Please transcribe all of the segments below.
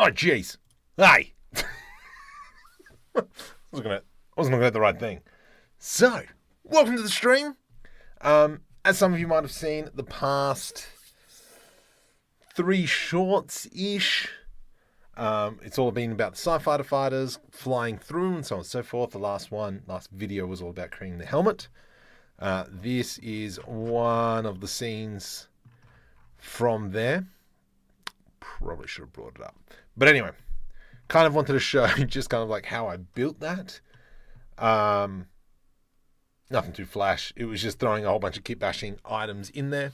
Oh, jeez. Hey. I wasn't looking at the right thing. So, welcome to the stream. As some of you might have seen, the past 3 shorts-ish, it's all been about the sci-fi fighters flying through and so on and so forth. The last video was all about creating the helmet. This is one of the scenes from there. Probably should have brought it up. But anyway, kind of wanted to show just kind of like how I built that. Nothing too flash. It was just throwing a whole bunch of kitbashing items in there.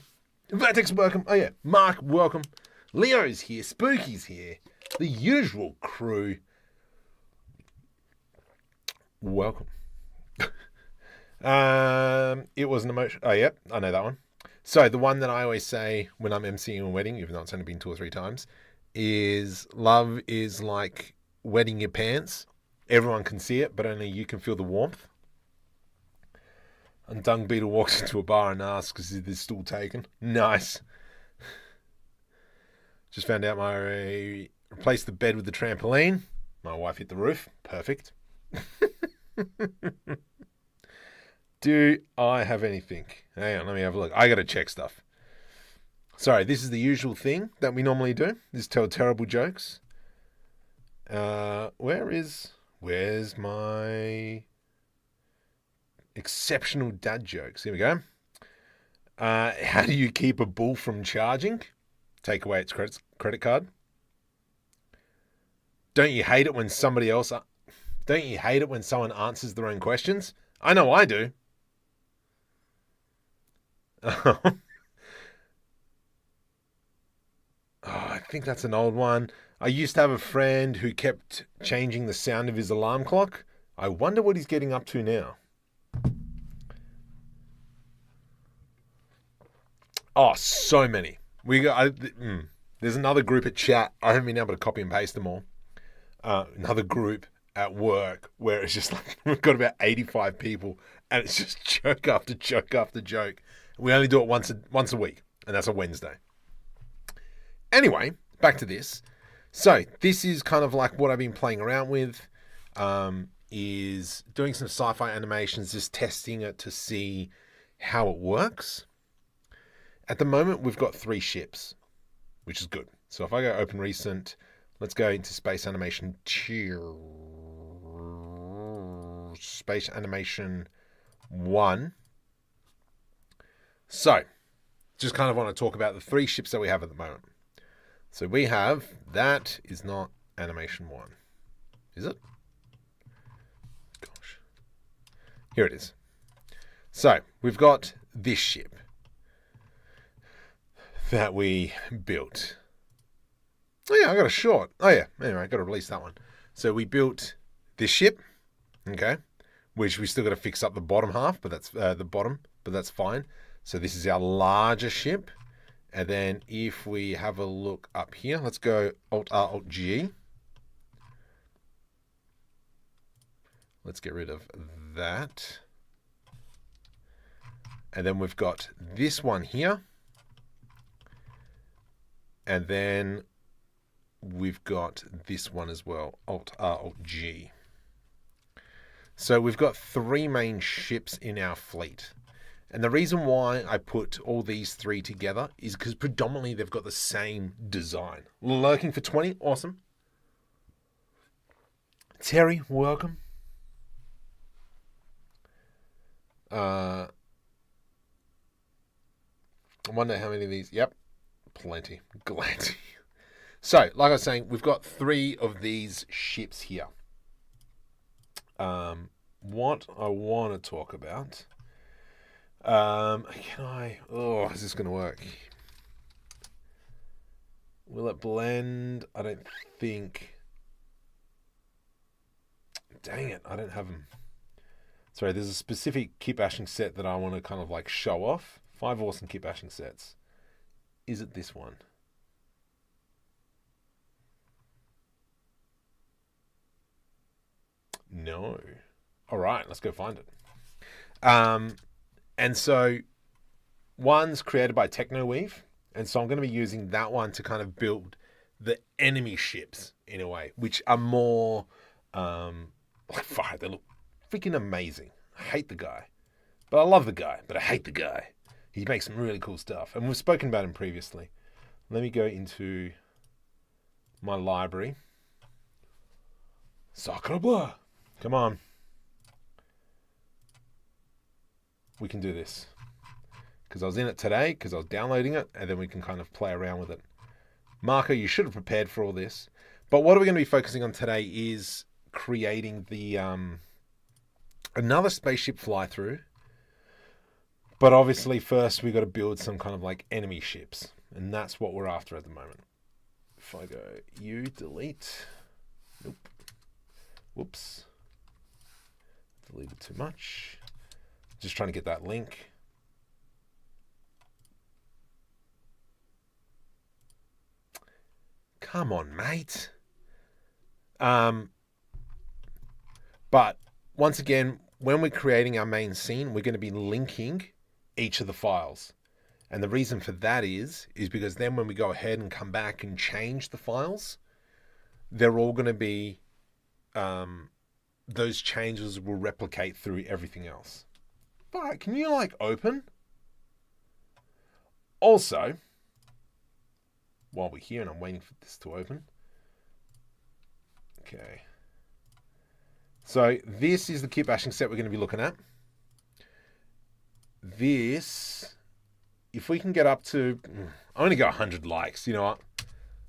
Vertex, welcome. Oh yeah, Mark, welcome. Leo's here. Spooky's here. The usual crew. Welcome. It was an emotion. Oh yep, I know that one. So the one that I always say when I'm emceeing a wedding, even though it's only been 2 or 3 times, is love is like wetting your pants. Everyone can see it, but only you can feel the warmth. And Dung Beetle walks into a bar and asks, is this still taken? Nice. Just found out I replaced the bed with the trampoline. My wife hit the roof. Perfect. Do I have anything? Hang on, let me have a look. I got to check stuff. Sorry, this is the usual thing that we normally do. Is tell terrible jokes. Where's my exceptional dad jokes? Here we go. How do you keep a bull from charging? Take away its credit card. Don't you hate it when someone answers their own questions? I know I do. Oh, I think that's an old one. I used to have a friend who kept changing the sound of his alarm clock. I wonder what he's getting up to now. Oh, so many. There's another group at chat. I haven't been able to copy and paste them all. Another group at work where it's just like we've got about 85 people and it's just joke after joke after joke. We only do it once a week, and that's a Wednesday. Anyway, back to this. So this is kind of like what I've been playing around with, is doing some sci-fi animations, just testing it to see how it works. At the moment, we've got 3 ships, which is good. So if I go open recent, let's go into space animation 1. So, just kind of want to talk about the 3 ships that we have at the moment. So we have, that is not animation 1. Is it? Gosh. Here it is. So, we've got this ship that we built. Oh yeah, I got a short. Oh yeah, anyway, I got to release that one. So we built this ship, okay, which we still got to fix up the bottom half, but that's but that's fine. So this is our larger ship. And then if we have a look up here, let's go Alt-R, Alt-G. Let's get rid of that. And then we've got this one here. And then we've got this one as well, Alt-R, Alt-G. So we've got 3 main ships in our fleet. And the reason why I put all these 3 together is because predominantly they've got the same design. Lurking for 20, awesome. Terry, welcome. I wonder how many of these. Yep, plenty. Glad to. So, like I was saying, we've got 3 of these ships here. What I want to talk about. Is this going to work? Will it blend? I don't think. Dang it, I don't have them. Sorry, there's a specific kitbashing set that I want to kind of like show off. 5 awesome kitbashing sets. Is it this one? No. All right, let's go find it. And so one's created by TechnoWeave, and so I'm going to be using that one to kind of build the enemy ships in a way, which are more like fire. They look freaking amazing. I hate the guy, but I love the guy, but I hate the guy. He makes some really cool stuff, and we've spoken about him previously. Let me go into my library. Sacre. Come on. We can do this. Because I was in it today, because I was downloading it, and then we can kind of play around with it. Marco, you should have prepared for all this. But what we're going to be focusing on today is creating the another spaceship fly-through. But obviously first we've got to build some kind of like enemy ships. And that's what we're after at the moment. If I go delete. Nope. Whoops. Deleted too much. Just trying to get that link. Come on, mate. But once again, when we're creating our main scene, we're going to be linking each of the files. And the reason for that is because then when we go ahead and come back and change the files, they're all going to be, those changes will replicate through everything else. All right, can you like open? Also, while we're here and I'm waiting for this to open. Okay. So this is the kitbashing set we're going to be looking at. This, if we can get up to, I'm going to go 100 likes. You know what?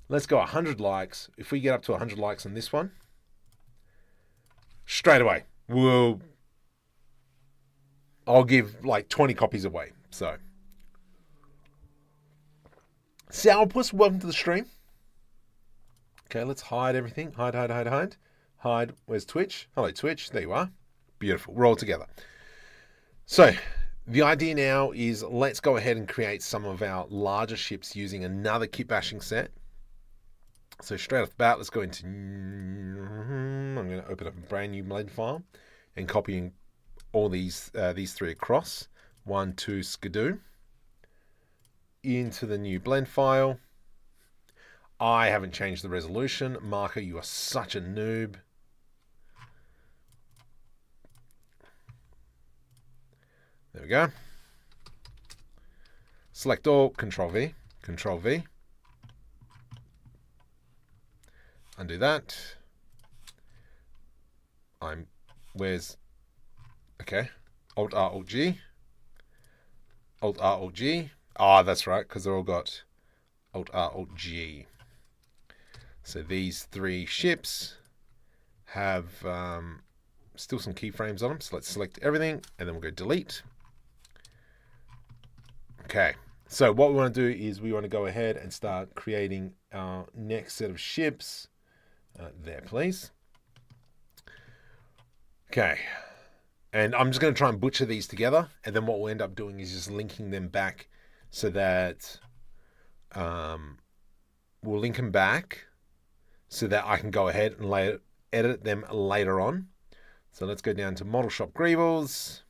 Let's go 100 likes. If we get up to 100 likes on this one, straight away, I'll give like 20 copies away. So, Sourpuss, welcome to the stream. Okay, let's hide everything. Hide. Where's Twitch? Hello, Twitch. There you are. Beautiful. We're all together. So, the idea now is let's go ahead and create some of our larger ships using another kitbashing set. So, straight off the bat, let's go into... I'm going to open up a brand new blend file and copying all these three across. 1, 2, skidoo. Into the new blend file. I haven't changed the resolution. Marco, you are such a noob. There we go. Select all, Control V, Control V. Undo that. Okay. Alt R, Alt G. Alt R, Alt G. Ah, that's right, because they're all got Alt R, Alt G. So these three ships have still some keyframes on them. So let's select everything, and then we'll go delete. Okay, so what we want to do is we want to go ahead and start creating our next set of ships. There, please. Okay, and I'm just going to try and butcher these together, and then what we'll end up doing is just linking them back so that we'll link them back so that I can go ahead and edit them later on. So let's go down to Model Shop Greebles.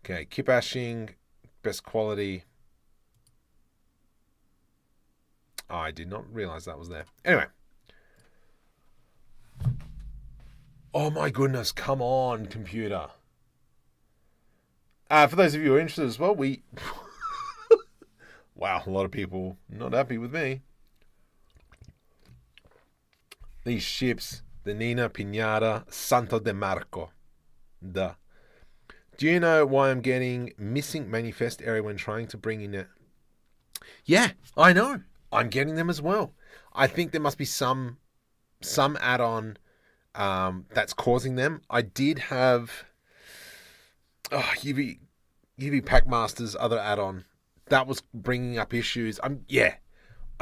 Okay, Kitbashing, best quality. Oh, I did not realize that was there. Anyway. Oh my goodness, come on, computer. For those of you who are interested as well, wow, a lot of people not happy with me. These ships, the Nina, Pinata, Santo de Marco. Do you know why I'm getting missing manifest area when trying to bring in it? Yeah, I know. I'm getting them as well. I think there must be some add-on that's causing them. I did have UV Packmaster's other add-on that was bringing up issues. I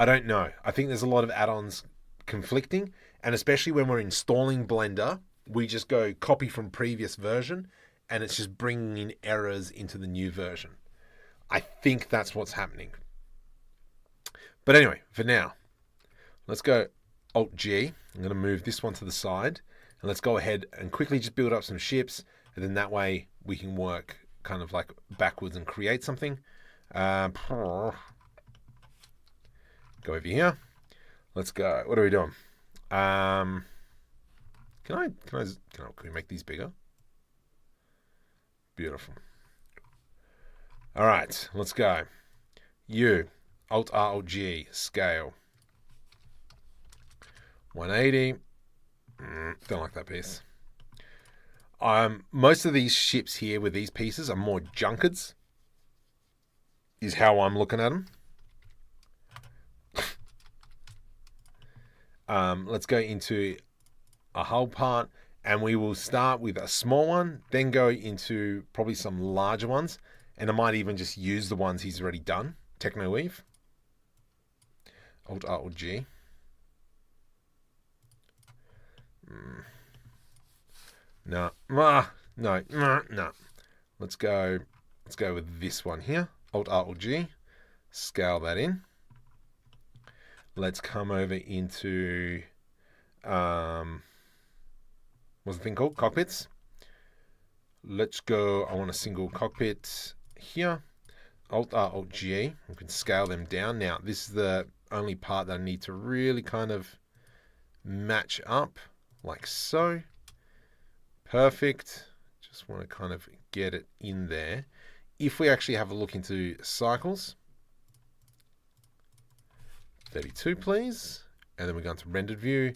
don't know. I think there's a lot of add-ons conflicting, and especially when we're installing Blender, we just go copy from previous version, and it's just bringing in errors into the new version. I think that's what's happening. But anyway, for now, let's go Alt-G. I'm going to move this one to the side, and let's go ahead and quickly just build up some ships, and then that way we can work kind of like backwards and create something. Go over here. Let's go. What are we doing? Can we make these bigger? Beautiful. All right, let's go. U, Alt R, Alt G, scale. 180. Don't like that piece. Most of these ships here with these pieces are more junkets, is how I'm looking at them. Let's go into a hull part, and we will start with a small one, then go into probably some larger ones, and I might even just use the ones he's already done. Techno Weave. Alt R, Alt G. No. No. Let's go with this one here. Alt R, Alt G. Scale that in. Let's come over into what's the thing called? Cockpits. Let's go. I want a single cockpit here. Alt R, Alt G. We can scale them down. Now, this is the only part that I need to really kind of match up, like so. Perfect. Just want to kind of get it in there. If we actually have a look into cycles, 32, please. And then we go into rendered view.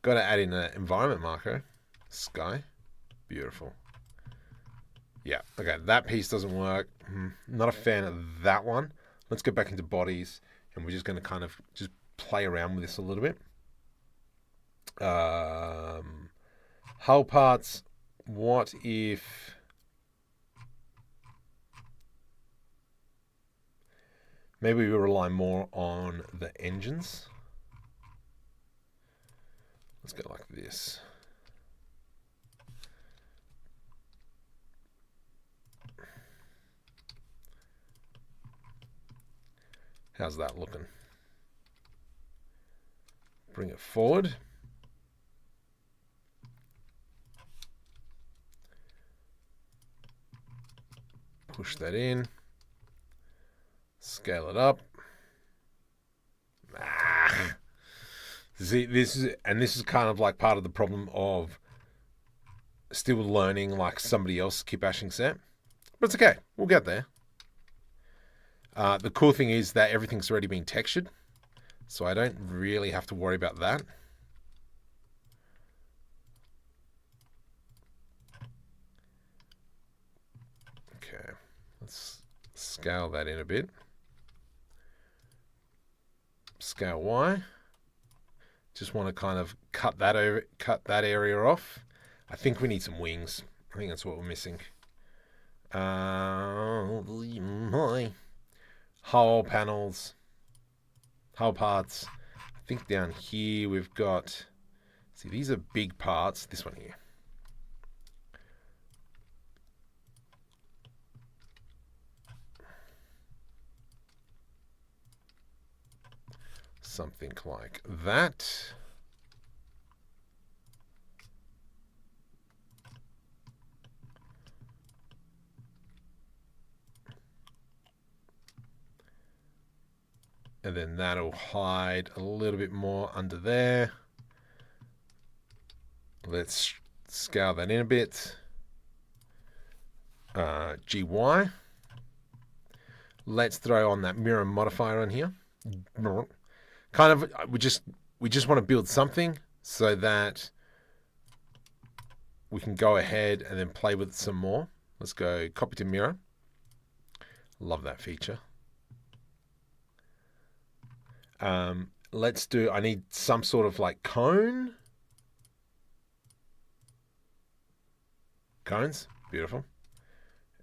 Got to add in an environment marker. Sky. Beautiful. Yeah, okay, that piece doesn't work. Not a fan of that one. Let's go back into bodies, and we're just going to kind of just play around with this a little bit. Hull parts. What if... maybe we rely more on the engines. Let's go like this. How's that looking? Bring it forward. Push that in. Scale it up. See, this is kind of like part of the problem of still learning like somebody else kitbashing set. But it's okay. We'll get there. The cool thing is that everything's already been textured, so I don't really have to worry about that. Okay, let's scale that in a bit. Scale Y. Just want to kind of cut that area off. I think we need some wings. I think that's what we're missing. Hull panels, hull parts. I think down here we've got, see, these are big parts. This one here. Something like that. And then that'll hide a little bit more under there. Let's scale that in a bit. GY. Let's throw on that mirror modifier on here. Kind of, we just want to build something so that we can go ahead and then play with it some more. Let's go copy to mirror. Love that feature. Let's do, I need some sort of like cone. Cones, beautiful.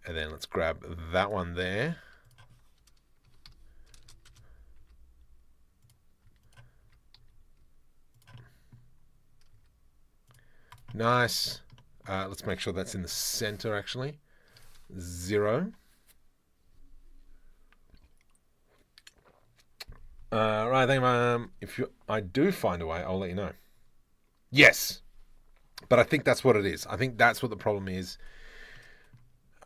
And then let's grab that one there. Nice. Let's make sure that's in the center actually. 0. Right, thank you. If I do find a way, I'll let you know. Yes, but I think that's what it is. I think that's what the problem is.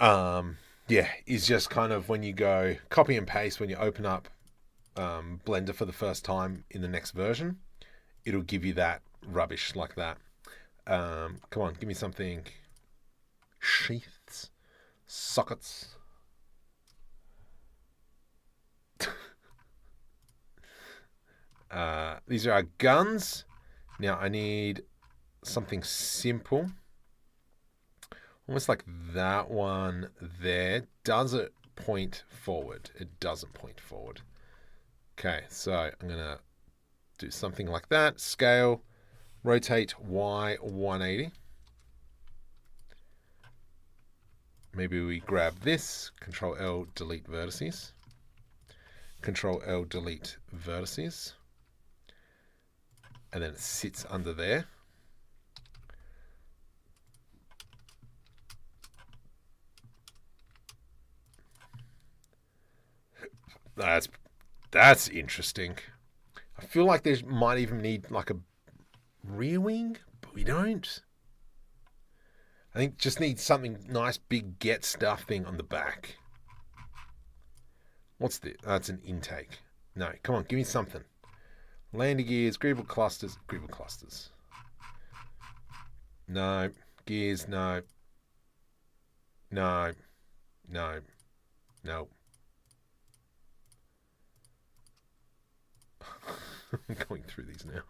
Yeah, is just kind of when you go copy and paste, when you open up Blender for the first time in the next version, it'll give you that rubbish like that. Come on, give me something. Sheaths, sockets. These are our guns. Now I need something simple. Almost like that one there. Does it point forward? It doesn't point forward. Okay, so I'm going to do something like that. Scale, rotate Y 180. Maybe we grab this. Control L, delete vertices. Control L, delete vertices. And then it sits under there. That's interesting. I feel like there might even need like a rear wing, but we don't. I think just need something nice, big get stuff thing on the back. What's this? That's an intake. No, come on, give me something. Landing gears, greeble clusters, greeble clusters. No, gears, no. No, no, no. I'm going through these now.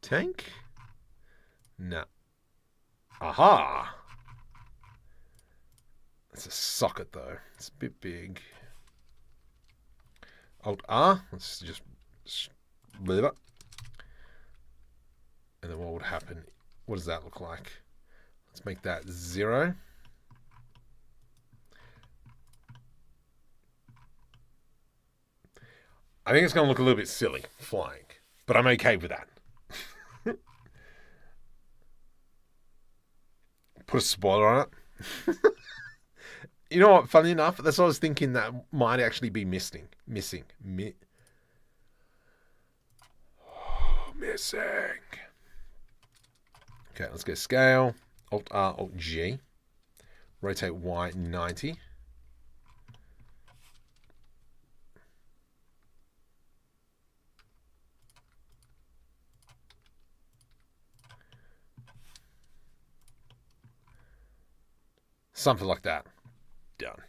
Tank? No. Aha! It's a socket though. It's a bit big. Alt R. Let's just leave it. And then what would happen? What does that look like? Let's make that 0. I think it's going to look a little bit silly flying, but I'm okay with that. Put a spoiler on it. You know what? Funny enough, that's what I was thinking that might actually be missing. Missing. Okay, let's go scale. Alt R, Alt G. Rotate Y 90. Something like that. Done.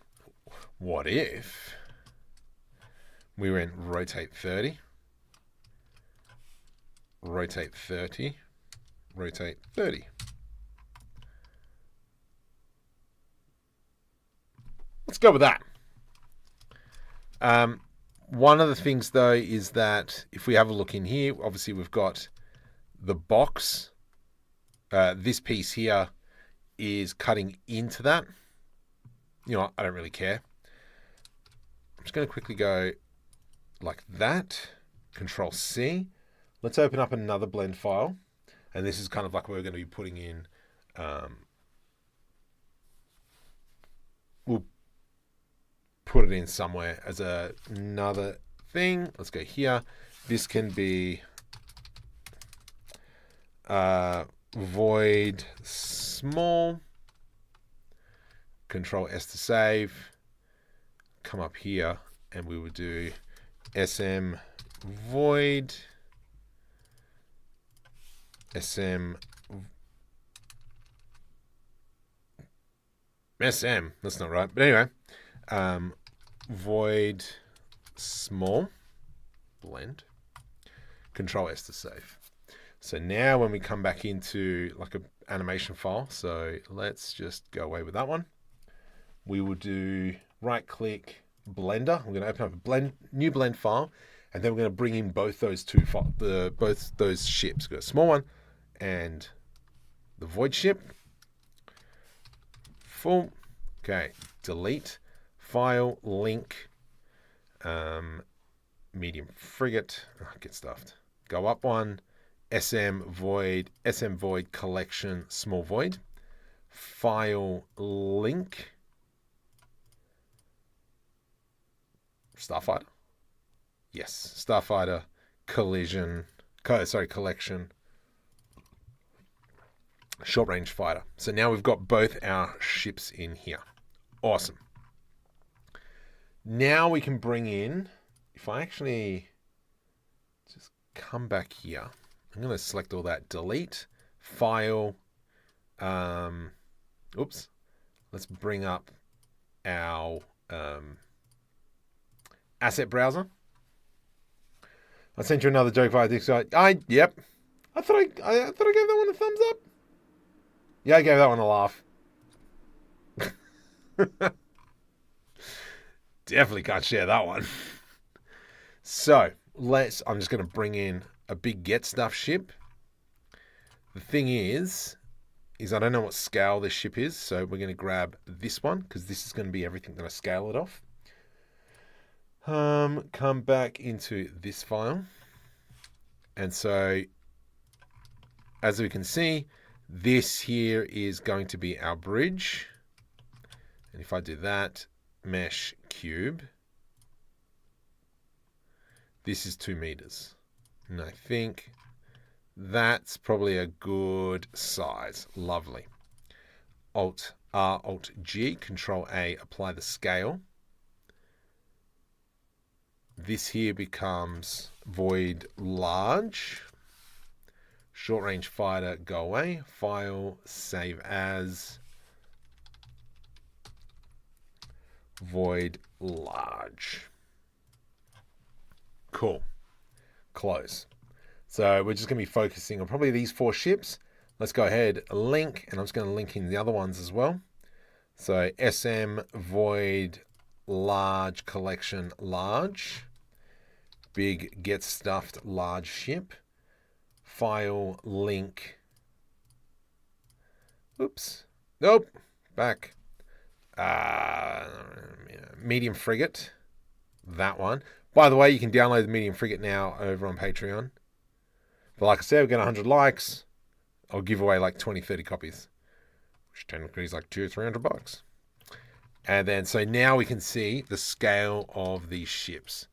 What if we went rotate 30, rotate 30, rotate 30? Let's go with that. One of the things, though, is that if we have a look in here, obviously we've got the box. This piece here is cutting into that. You know what? I don't really care. I'm just going to quickly go like that. Control C. Let's open up another blend file. And this is kind of like where we're going to be putting in. We'll put it in somewhere as another thing. Let's go here. This can be void small. Control S to save. Come up here and we would do SM void SM. That's not right. But anyway, void small blend. Control S to save. So now when we come back into like an animation file, so let's just go away with that one. We will do right click blender. We're going to open up a new blend file, and then we're going to bring in both those both those ships. We've got a small one and the void ship. Full. Okay. Delete. File. Link. Medium frigate. Oh, get stuffed. Go up one. SM void collection small void. File link. Starfighter. Yes, Starfighter collection. Short range fighter. So now we've got both our ships in here. Awesome. Now we can bring in, if I actually just come back here I'm going to select all that. Delete. File. Oops. Let's bring up our asset browser. I sent you another joke via Discord. Yep. I thought I gave that one a thumbs up. Yeah, I gave that one a laugh. Definitely can't share that one. So I'm just going to bring in a big get stuff ship. The thing is I don't know what scale this ship is, so we're going to grab this one because this is going to be everything that I scale it off. Come back into this file. And so, as we can see, this here is going to be our bridge. And if I do that, mesh cube, this is 2 meters. And I think that's probably a good size. Lovely. Alt R, Alt G, Control A, apply the scale. This here becomes void large. Short range fighter, go away. File, save as. Void large. Cool. Close. So we're just going to be focusing on probably these 4 ships. Let's go ahead, link, and I'm just going to link in the other ones as well. So SM void large collection large. Big get stuffed large ship. File link. Oops. Nope. Back. Medium frigate. That one. By the way, you can download the medium frigate now over on Patreon. But like I said, we're getting 100 likes. I'll give away like 20, 30 copies. Which technically is like $200 or $300. And then, so now we can see the scale of these ships.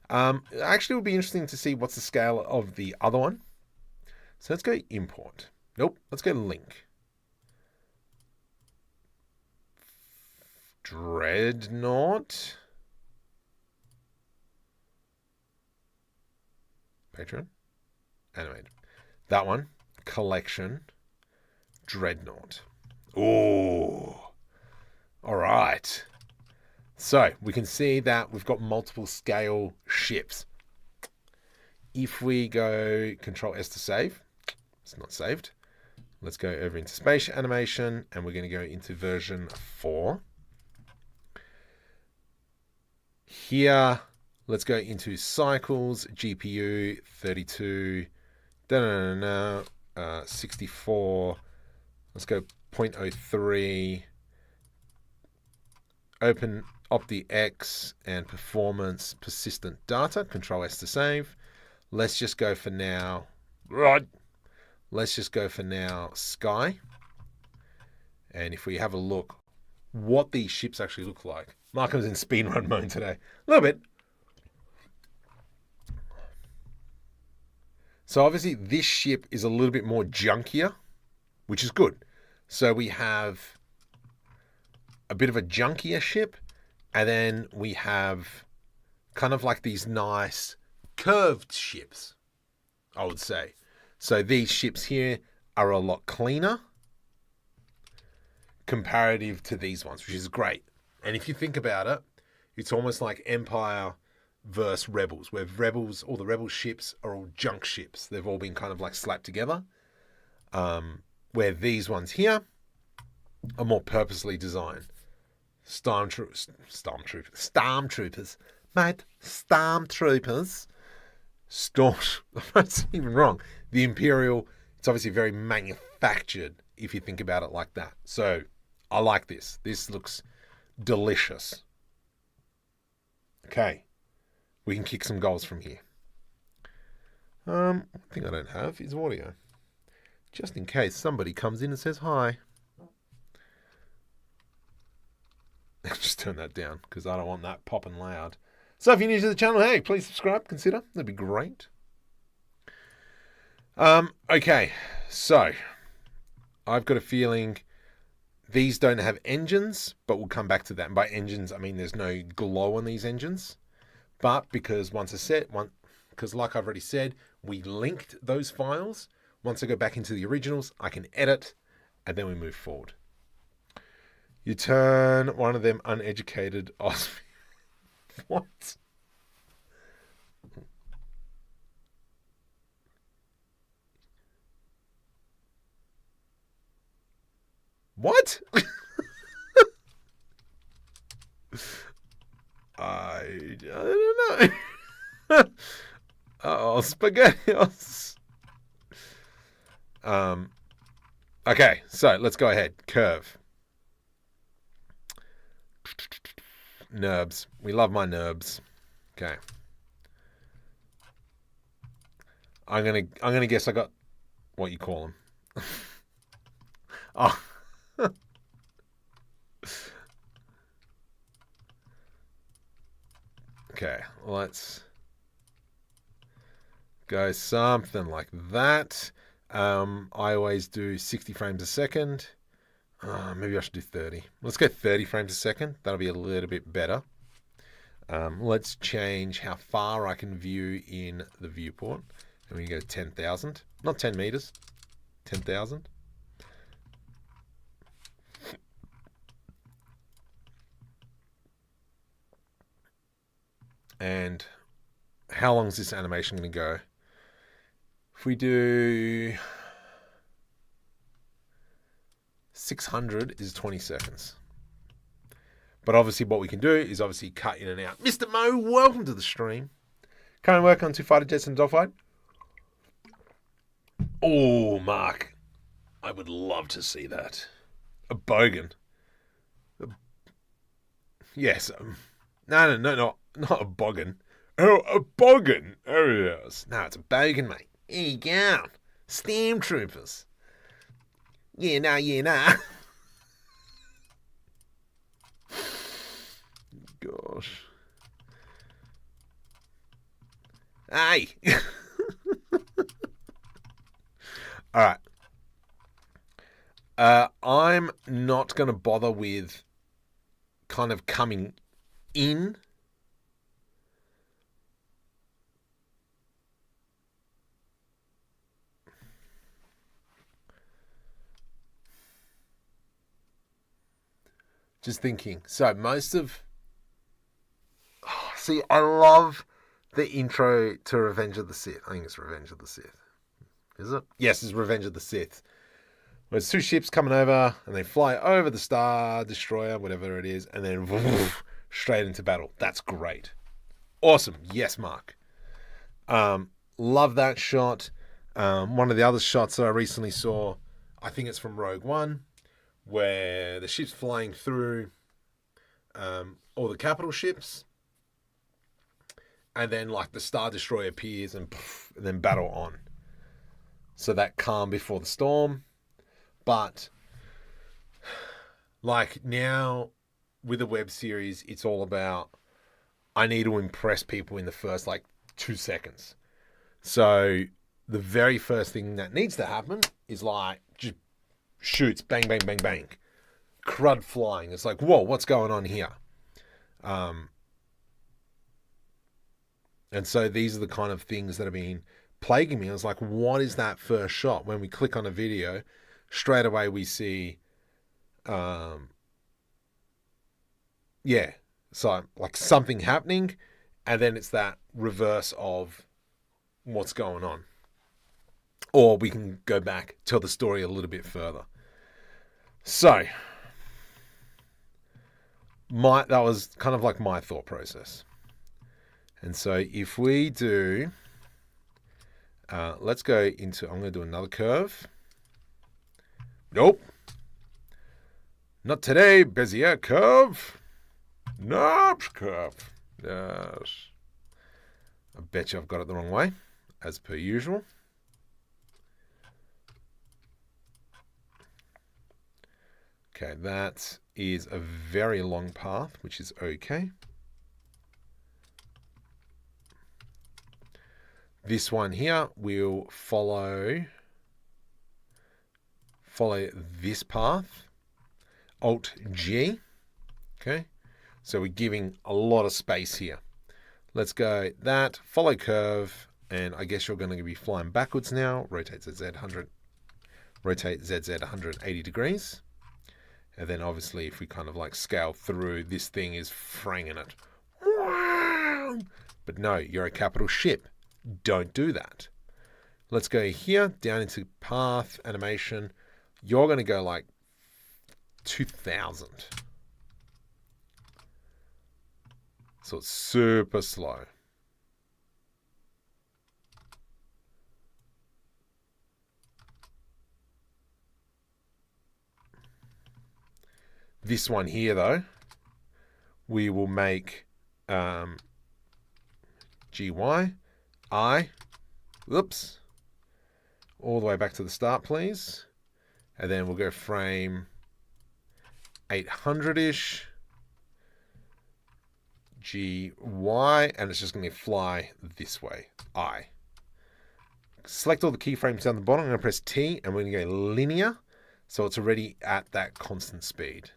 Actually, it would be interesting to see what's the scale of the other one. So let's go import. Nope, let's go link. Dreadnought. Patreon. Animate. That one. Collection. Dreadnought. Ooh. All right. So we can see that we've got multiple scale ships. If we go Control S to save, it's not saved. Let's go over into space animation and we're going to go into version 4. Here, let's go into cycles, GPU 32, 64. Let's go 0.03. Open OptiX and performance persistent data. Control S to save. Let's just go for now. Right. Let's just go for now Sky. And if we have a look, what these ships actually look like. Markham's in speedrun mode today. A little bit. So obviously this ship is a little bit more junkier, which is good. So we have a bit of a junkier ship, and then we have kind of like these nice curved ships, I would say. So these ships here are a lot cleaner comparative to these ones, which is great. And if you think about it, it's almost like Empire versus Rebels, where Rebels, all the Rebel ships are all junk ships. They've all been kind of like slapped together. Where these ones here are more purposely designed. Stormtroopers, mate, Stormtroopers. That's even wrong. The Imperial, it's obviously very manufactured if you think about it like that. So I like this. This looks delicious. Okay. We can kick some goals from here. One thing I don't have is audio. Just in case somebody comes in and says hi. Just turn that down because I don't want that popping loud. So if you're new to the channel, hey, please subscribe, consider. That'd be great. Okay, so I've got a feeling these don't have engines, but we'll come back to that. And by engines, I mean there's no glow on these engines. But because once because like I've already said, we linked those files. Once I go back into the originals, I can edit, and then we move forward. You turn one of them uneducated off. What? What? I don't know. Oh, SpaghettiOs. Okay, so let's go ahead. Curve. Nerbs. We love my nerbs. Okay. I'm gonna guess I got what you call them. Oh. Okay, let's go something like that. I always do 60 frames a second. Maybe I should do 30. Let's go 30 frames a second. That'll be a little bit better. Let's change how far I can view in the viewport. And we go 10,000. Not 10 meters. 10,000. And how long is this animation going to go? If we do 600 is 20 seconds. But obviously what we can do is obviously cut in and out. Mr. Mo, welcome to the stream. Currently working on 2 fighter jets and a dogfight. Oh, Mark. I would love to see that. A bogan. Yes. No, not a bogan. Oh, a bogan. Oh, yes. No, it's a bogan, mate. Here you go. Steam troopers. Yeah, nah. Gosh. Hey. All right. I'm not going to bother with kind of coming in. Just thinking. So most of... Oh, see, I love the intro to Revenge of the Sith. I think it's Revenge of the Sith. Is it? Yes, it's Revenge of the Sith. There's 2 ships coming over, and they fly over the Star Destroyer, whatever it is, and then woof, straight into battle. That's great. Awesome. Yes, Mark. Love that shot. One of the other shots that I recently saw, I think it's from Rogue One, where the ship's flying through all the capital ships, and then like the Star Destroyer appears and then battle on. So that calm before the storm. But like now with a web series, it's all about I need to impress people in the first like 2 seconds. So the very first thing that needs to happen is like just shoots, bang, bang, bang, bang. Crud flying. It's like, whoa, what's going on here? And so these are the kind of things that have been plaguing me. I was like, what is that first shot? When we click on a video, straight away we see, so like something happening, and then it's that reverse of what's going on. Or we can go back, tell the story a little bit further. So, that was kind of like my thought process. And so if we do, let's go into, I'm going to do another curve. Nope. Not today, Bezier curve. Nope, curve. Yes. I bet you I've got it the wrong way, as per usual. Okay, that is a very long path, which is okay. This one here will follow this path, Alt G. Okay, so we're giving a lot of space here. Let's go that, follow curve, and I guess you're going to be flying backwards now. Rotate ZZ 100, rotate ZZ 180 degrees. And then obviously if we kind of like scale through, this thing is franging it. But no, you're a capital ship. Don't do that. Let's go here, down into path, animation. You're going to go like 2000. So it's super slow. This one here, though, we will make GY, I, whoops, all the way back to the start, please. And then we'll go frame 800-ish, GY, and it's just going to fly this way, I. Select all the keyframes down the bottom. I'm going to press T, and we're going to go linear, so it's already at that constant speed.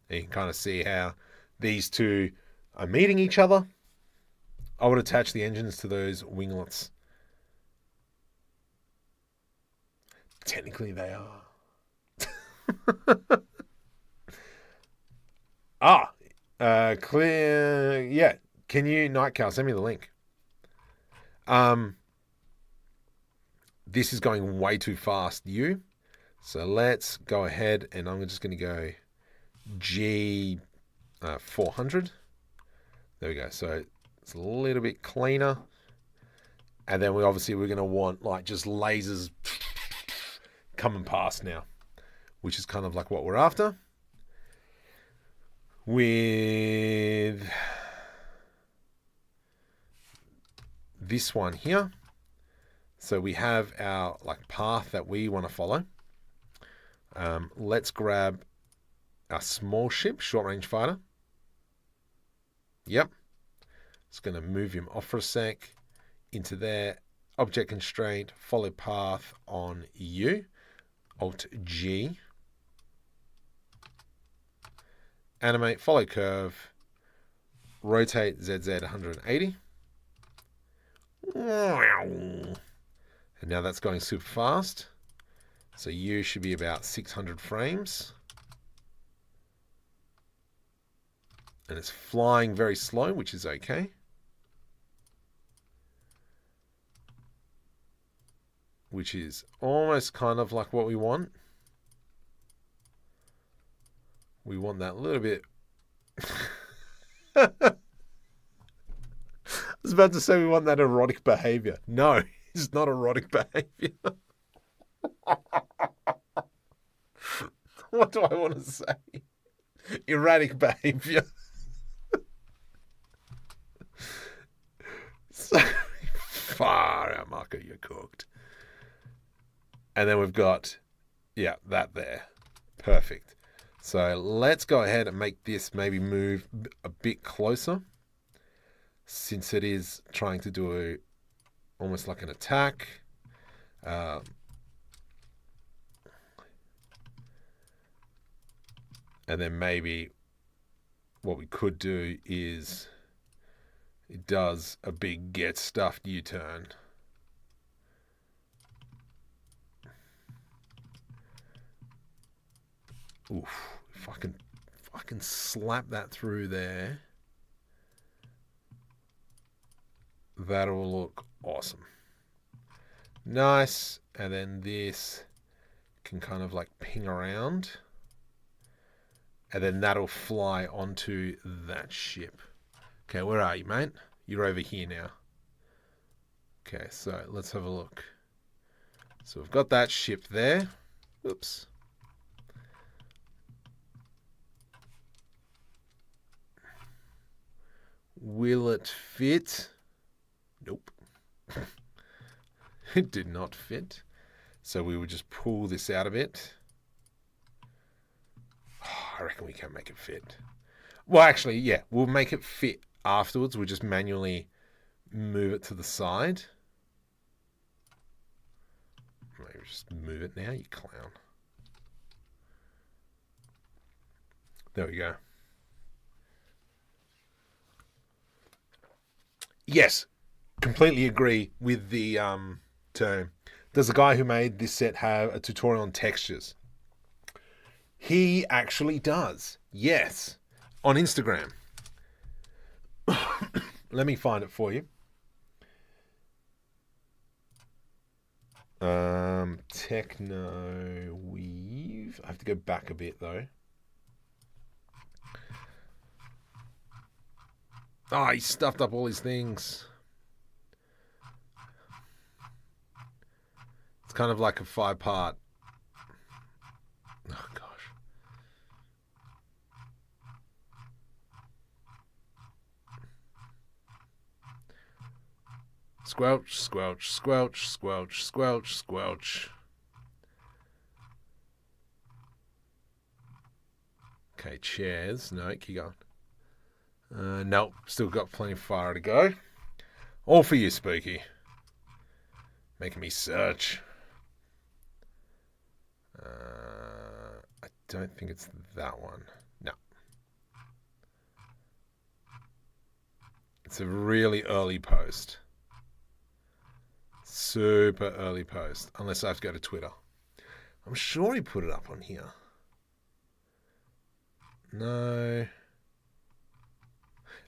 And you can kind of see how these two are meeting each other. I would attach the engines to those winglets. Technically, they are. Clear. Yeah. Can you, Nightcal, send me the link. This is going way too fast, you. So let's go ahead, and I'm just going to go G 400. There we go. So it's a little bit cleaner. And then we're going to want like just lasers coming past now, which is kind of like what we're after. With this one here. So we have our like path that we want to follow. Let's grab our small ship, short range fighter. Yep. It's going to move him off for a sec into there. Object constraint, follow path on U. Alt G. Animate, follow curve. Rotate ZZ 180. And now that's going super fast. So U should be about 600 frames. And it's flying very slow, which is okay. Which is almost kind of like what we want. We want that little bit. I was about to say we want that erotic behavior. No, it's not erotic behavior. What do I want to say? Erratic behavior. So far out, Marco, you're cooked. And then we've got, yeah, that there. Perfect. So let's go ahead and make this maybe move a bit closer, since it is trying to do almost like an attack. And then maybe what we could do is it does a big get stuffed U-turn. Oof, if I can slap that through there, that'll look awesome. Nice. And then this can kind of like ping around. And then that'll fly onto that ship. Okay, where are you, mate? You're over here now. Okay, so let's have a look. So we've got that ship there. Oops. Will it fit? Nope. It did not fit. So we would just pull this out of it. Oh, I reckon we can make it fit. Well, actually, yeah, we'll make it fit afterwards. We'll just manually move it to the side. Maybe just move it now, you clown. There we go. yes, completely agree with the term. Does the guy who made this set have a tutorial on textures? He actually does. Yes. On Instagram. Let me find it for you. Techno Weave. I have to go back a bit though. Oh, he stuffed up all his things. It's kind of like a 5-part. Oh, gosh. Squelch, squelch, squelch, squelch, squelch, squelch. Okay, chairs. No, keep going. Nope, still got plenty of fire to go. All for you, Spooky. Making me search. I don't think it's that one. No. It's a really early post. Super early post. Unless I have to go to Twitter. I'm sure he put it up on here. No.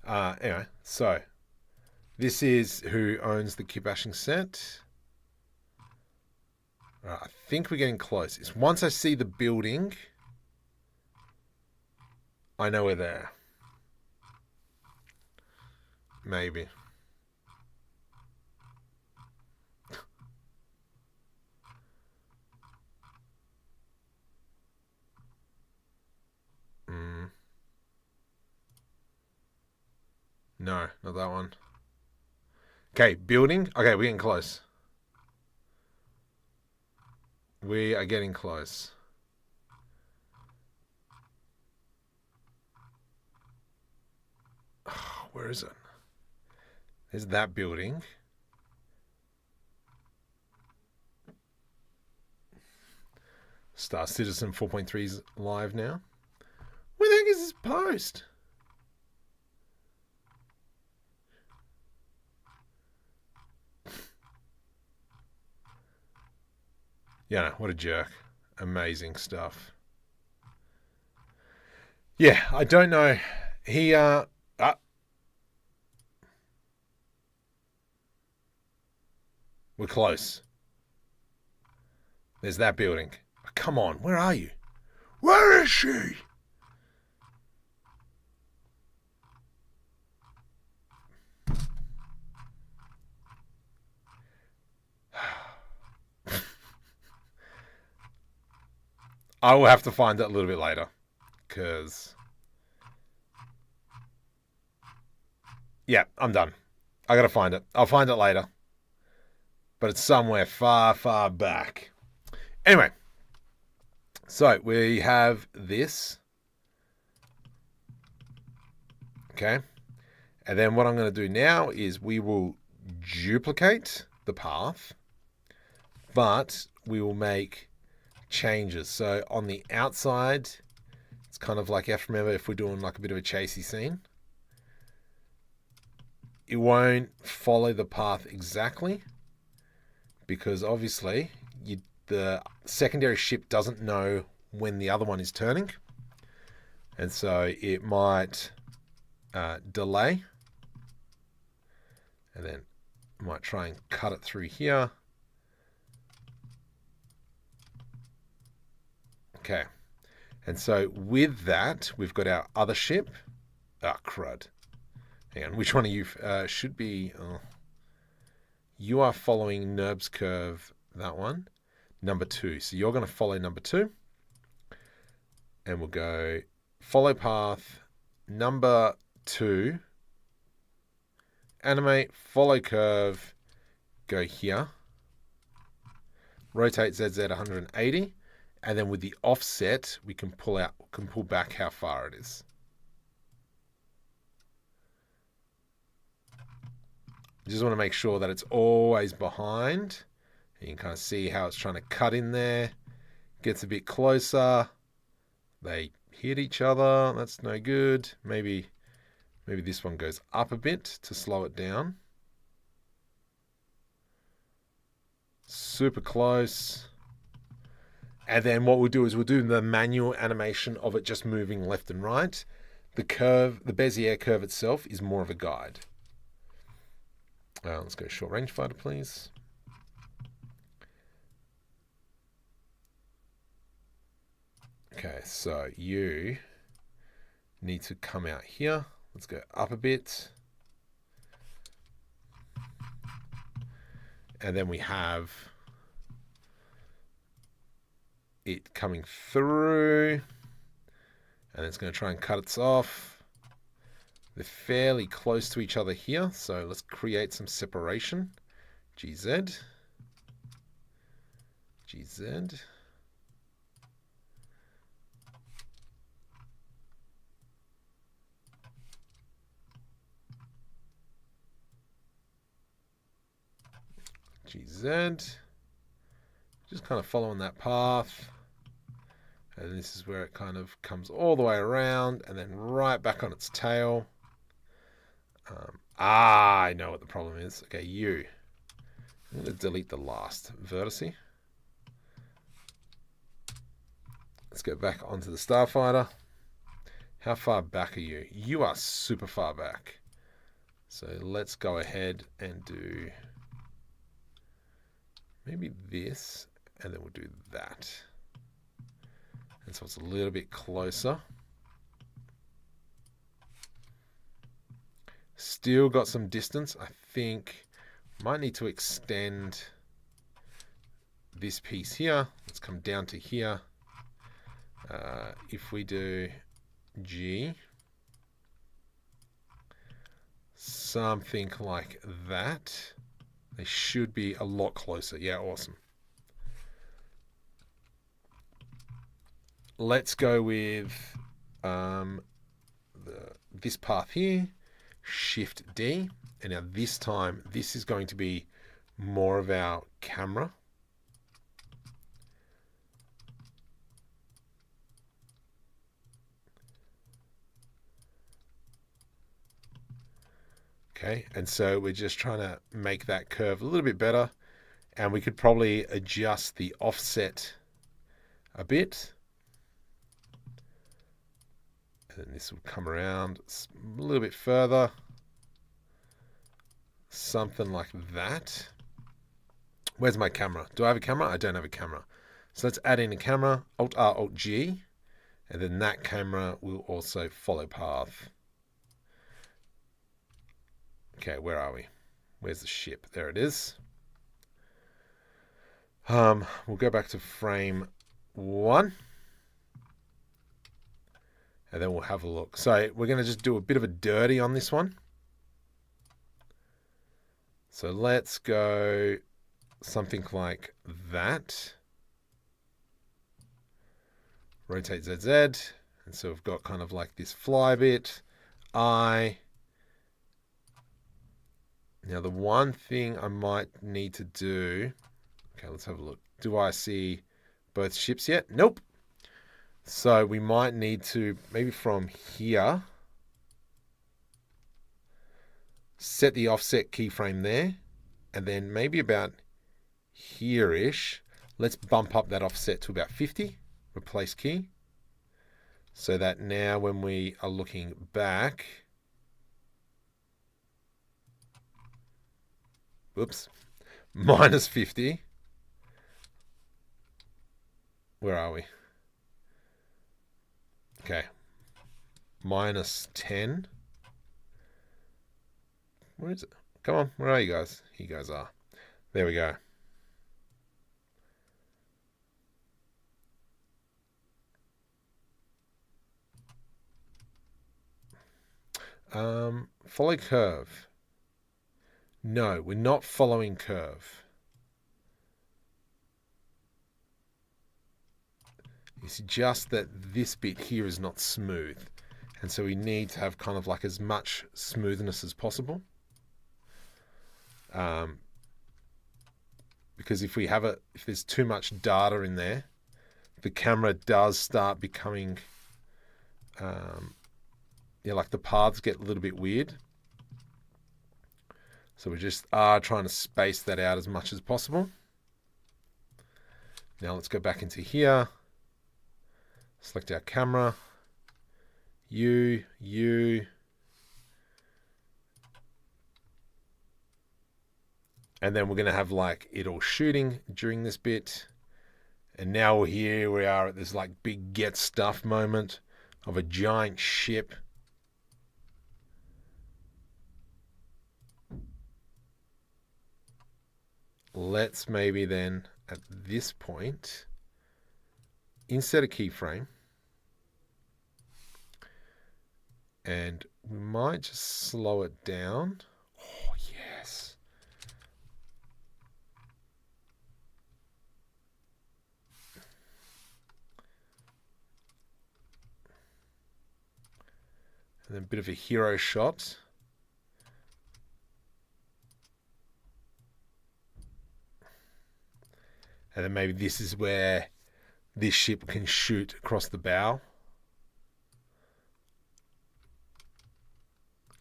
Anyway, so this is who owns the Kitbashing set. Right, I think we're getting close. It's once I see the building, I know we're there. Maybe. No, not that one. Okay, building. Okay, we're getting close. We are getting close. Oh, where is it? There's that building. Star Citizen 4.3 is live now. Where the heck is this post? Yeah, what a jerk. Amazing stuff. Yeah, I don't know. He, we're close. There's that building. Oh, come on, where are you? Where is she? I will have to find it a little bit later. Because... yeah, I'm done. I gotta find it. I'll find it later. But it's somewhere far, far back. Anyway. So, we have this. Okay. And then what I'm going to do now is we will duplicate the path. But we will make changes. So, on the outside, it's kind of like, you have to remember if we're doing like a bit of a chasey scene. It won't follow the path exactly. Because obviously, the secondary ship doesn't know when the other one is turning. And so it might delay. And then might try and cut it through here. Okay. And so with that, we've got our other ship. Ah, crud. Hang on, which one of you should be... Oh. You are following NURBS curve, that one. Number 2. So you're going to follow number 2. And we'll go follow path number 2. Animate, follow curve, go here. Rotate ZZ 180. And then with the offset, we can pull back how far it is. You just want to make sure that it's always behind. You can kind of see how it's trying to cut in there. Gets a bit closer. They hit each other. That's no good. Maybe this one goes up a bit to slow it down. Super close. And then what we'll do is we'll do the manual animation of it just moving left and right. The curve, the Bezier curve itself is more of a guide. Let's go short range fighter, please. Okay, so you need to come out here. Let's go up a bit. And then we have it coming through. And it's going to try and cut it off. They're fairly close to each other here. So let's create some separation. GZ. GZ. GZ, just kind of following that path, and this is where it kind of comes all the way around and then right back on its tail. I know what the problem is. Okay, you. I'm going to delete the last vertice. Let's go back onto the starfighter. How far back are you? You are super far back. So let's go ahead and do maybe this, and then we'll do that. And so it's a little bit closer. Still got some distance. I think might need to extend this piece here. Let's come down to here. If we do G, something like that, they should be a lot closer. Yeah, awesome. Let's go with this path here, Shift D. And now this time, this is going to be more of our camera. Okay, and so we're just trying to make that curve a little bit better, and we could probably adjust the offset a bit. And then this will come around a little bit further. Something like that. Where's my camera? Do I have a camera? I don't have a camera. So let's add in a camera, Alt-R, Alt-G, and then that camera will also follow path. Okay, where are we? Where's the ship? There it is. We'll go back to frame 1. And then we'll have a look. So we're going to just do a bit of a dirty on this one. So let's go something like that. Rotate ZZ. And so we've got kind of like this fly bit. Now the one thing I might need to do, okay, let's have a look. Do I see both ships yet? Nope. So we might need to, maybe from here, set the offset keyframe there, and then maybe about here-ish, let's bump up that offset to about 50, replace key, so that now when we are looking back, whoops, minus 50. Where are we? Okay. Minus 10. Where is it? Come on, where are you guys? You guys are. There we go. Follow curve. No, we're not following curve. It's just that this bit here is not smooth. And so we need to have kind of like as much smoothness as possible. Because if there's too much data in there, the camera does start becoming, like the paths get a little bit weird. So we just are trying to space that out as much as possible. Now let's go back into here. Select our camera. You. And then we're going to have like it all shooting during this bit. And now here we are at this like big get stuff moment of a giant ship. Let's maybe then at this point insert a keyframe. And we might just slow it down. Oh, yes. And then a bit of a hero shot. And then maybe this is where this ship can shoot across the bow.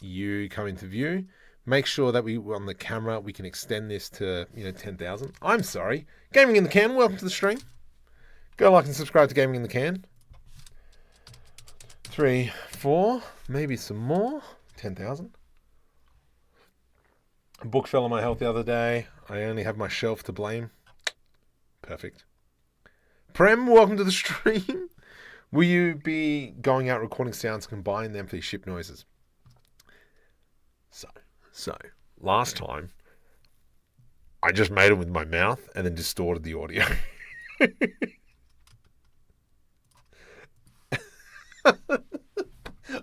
You come into view. Make sure that on the camera we can extend this to 10,000. I'm sorry. Gaming in the Can, welcome to the stream. Go like and subscribe to Gaming in the Can. 3, 4, maybe some more. 10,000. A book fell on my health the other day. I only have my shelf to blame. Perfect. Prem, welcome to the stream. Will you be going out recording sounds, combine them for these ship noises? So last time I just made it with my mouth and then distorted the audio.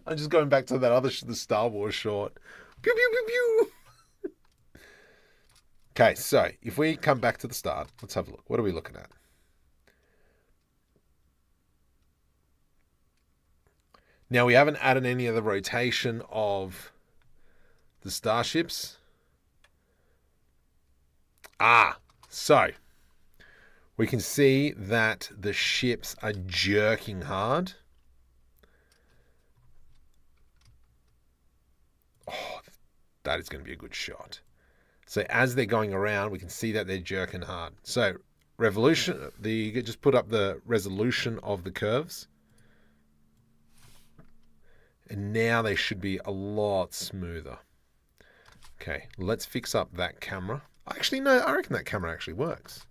I'm just going back to that the Star Wars short. Pew, pew, pew, pew. Okay, so if we come back to the start, let's have a look. What are we looking at? Now, we haven't added any of the rotation of the starships. So we can see that the ships are jerking hard. Oh, that is going to be a good shot. So as they're going around, we can see that they're jerking hard. So revolution, just put up the resolution of the curves. And now they should be a lot smoother. Okay, let's fix up that camera. Actually, no, I reckon that camera actually works.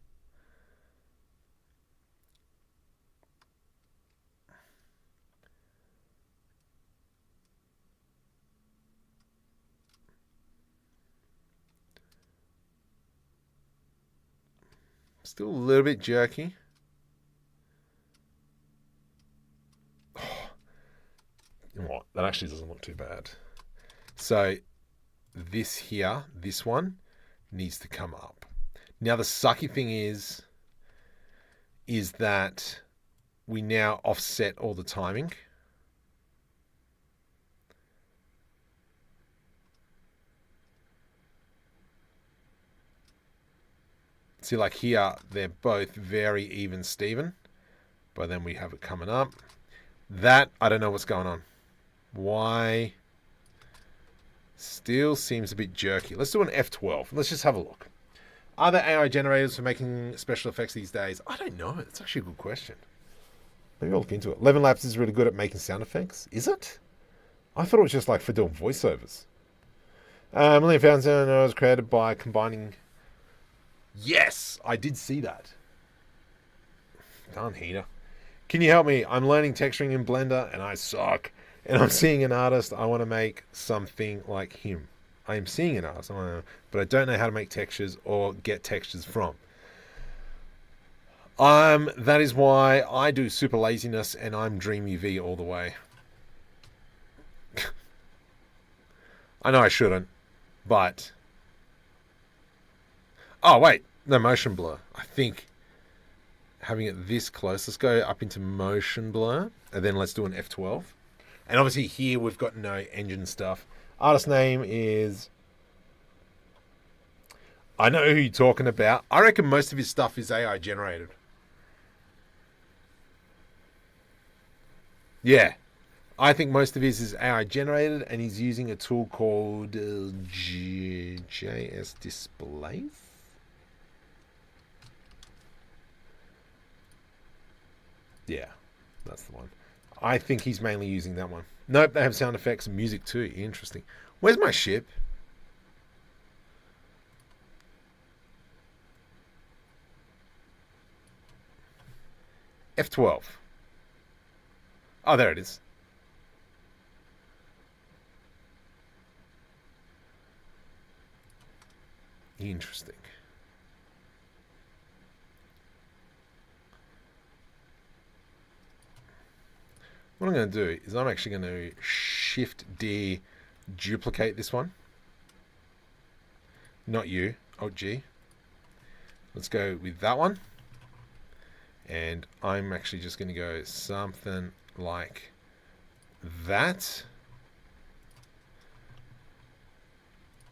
Still a little bit jerky. Oh, you know what? That actually doesn't look too bad. So this here, this one, needs to come up. Now the sucky thing is that we now offset all the timing. See, like here, they're both very even Steven, but then we have it coming up. That, I don't know what's going on. Why? Still seems a bit jerky. Let's do an F12. Let's just have a look. Are there AI generators for making special effects these days? I don't know. That's actually a good question. Maybe I'll look into it. 11 Labs is really good at making sound effects. Is it? I thought it was just like for doing voiceovers. Million Fountain was created by combining... Yes, I did see that. Darn heater. Can you help me? I'm learning texturing in Blender and I suck. And I'm seeing an artist. I want to make something like him. I am seeing an artist, but I don't know how to make textures or get textures from. That is why I do super laziness and I'm DreamUV all the way. I know I shouldn't, but... Oh, wait. No, motion blur. I think having it this close. Let's go up into motion blur. And then let's do an F12. And obviously here we've got no engine stuff. Artist name is... I know who you're talking about. I reckon most of his stuff is AI generated. Yeah. I think most of his is AI generated and he's using a tool called JS Displays. Yeah, that's the one. I think he's mainly using that one. Nope, they have sound effects and music too. Interesting. Where's my ship? F12. Oh, there it is. Interesting. What I'm going to do is I'm actually going to Shift D, duplicate this one. Not you. Oh, G. Let's go with that one. And I'm actually just going to go something like that.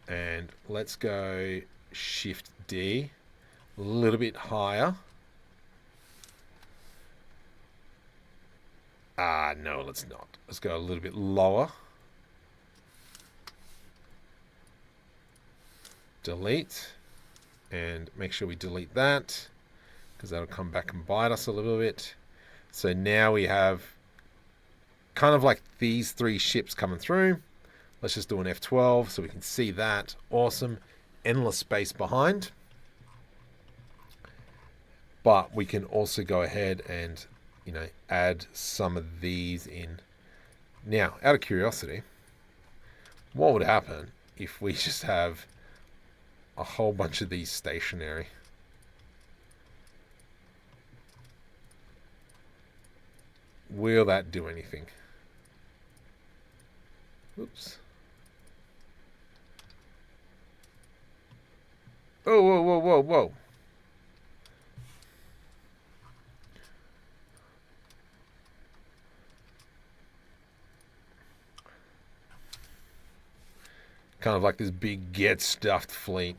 And let's go Shift D, a little bit higher. No, let's not. Let's go a little bit lower. Delete. And make sure we delete that, because that'll come back and bite us a little bit. So now we have kind of like these three ships coming through. Let's just do an F12 so we can see that. Awesome. Endless space behind. But we can also go ahead and, you know, add some of these in. Now, out of curiosity, what would happen if we just have a whole bunch of these stationary? Will that do anything? Oops. Oh, whoa, whoa, whoa, whoa. Kind of like this big get stuffed fleet.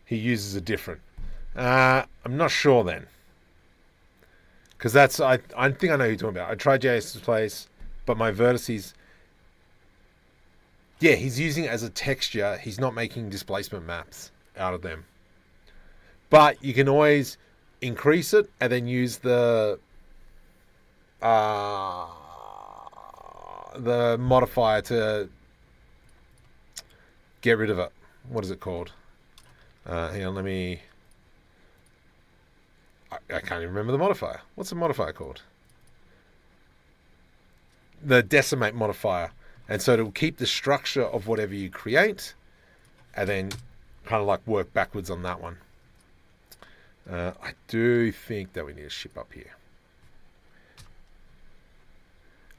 He uses a different. I'm not sure then. Because that's, I think I know who you're talking about. I tried JS's place, but my vertices, yeah, he's using it as a texture. He's not making displacement maps out of them. But you can always increase it and then use the modifier to get rid of it. What is it called? Hang on, let me... I can't even remember the modifier. What's the modifier called? The decimate modifier. And so it'll keep the structure of whatever you create and then kind of like work backwards on that one. I do think that we need a ship up here.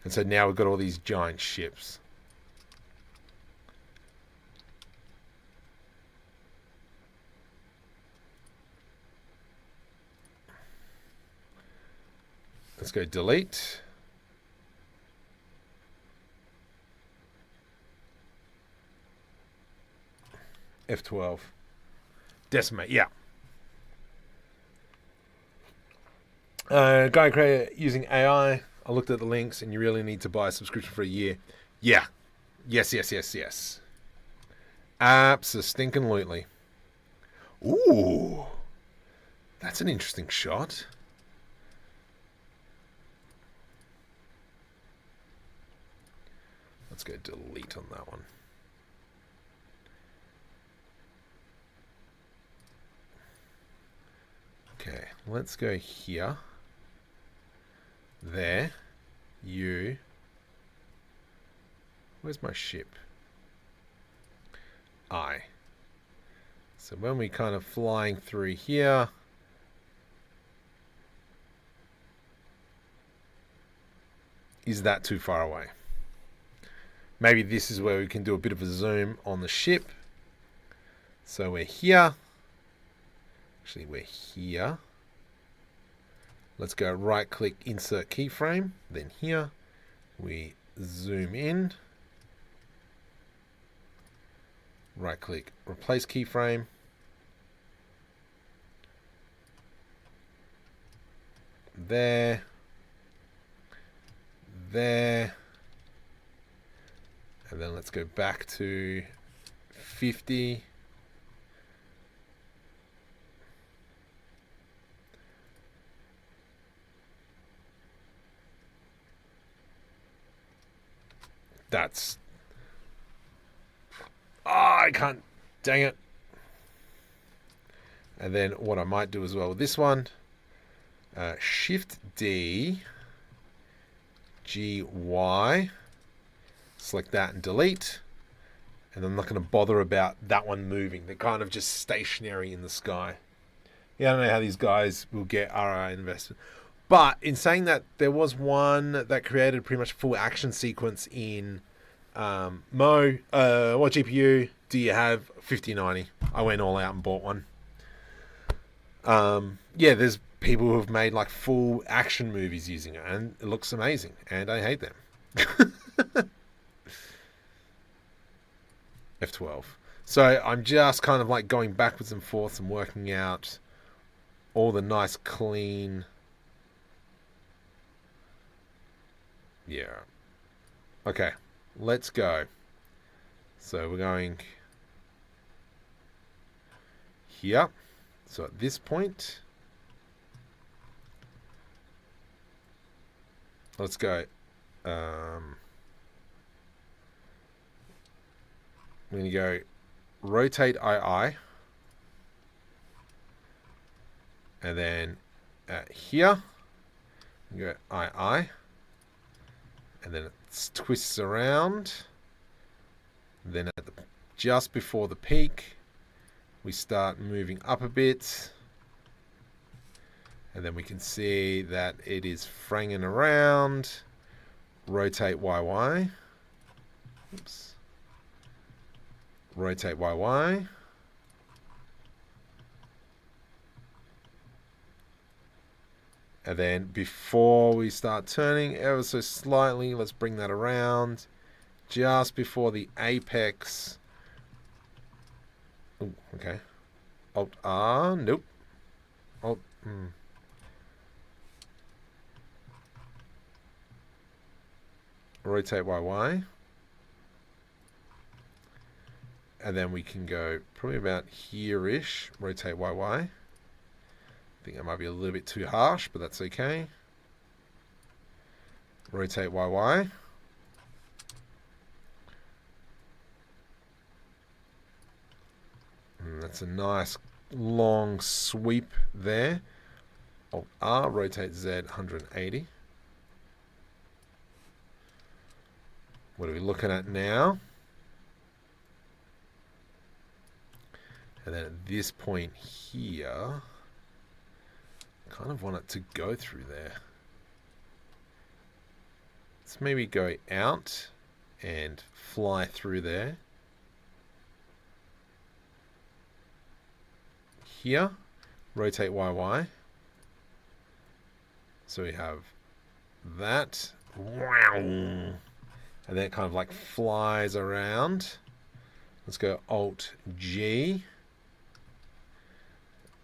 And so now we've got all these giant ships. Let's go delete. F12. Decimate, yeah. Guy creator using AI. I looked at the links and you really need to buy a subscription for a year. Yeah. Yes. Abso-stinkin-lutely. Ooh. That's an interesting shot. Let's go delete on that one. Okay, let's go here. There. You. Where's my ship? I. So when we kind of flying through here, is that too far away? Maybe this is where we can do a bit of a zoom on the ship. So we're here. Actually, we're here. Let's go right click, insert keyframe. Then here, we zoom in. Right click, replace keyframe. There. There. And then let's go back to 50. That's... Oh, I can't. Dang it. And then what I might do as well with this one, Shift D, G, Y, select that and delete. And I'm not going to bother about that one moving. They're kind of just stationary in the sky. Yeah, I don't know how these guys will get ROI investment. But in saying that, there was one that created pretty much a full action sequence in Mo. What GPU do you have? 5090. I went all out and bought one. Yeah, there's people who have made like full action movies using it, and it looks amazing, and I hate them. F12. So I'm just kind of like going backwards and forths and working out all the nice clean... Yeah. Okay, let's go. So we're going here. So at this point, let's go. I'm going to go rotate II. And then here, go II. And then it twists around. Then at just before the peak, we start moving up a bit. And then we can see that it is franging around. Rotate YY. Oops. Rotate YY. And then before we start turning ever so slightly, let's bring that around. Just before the apex. Ooh, okay. Alt R, nope. Alt, Rotate YY. And then we can go probably about here-ish. Rotate YY. I think that might be a little bit too harsh, but that's okay. Rotate YY. And that's a nice long sweep there. Alt R, rotate Z 180. What are we looking at now? And then at this point here, I kind of want it to go through there. Let's maybe go out and fly through there. Here, rotate YY. So we have that. Wow. And then it kind of like flies around. Let's go Alt G.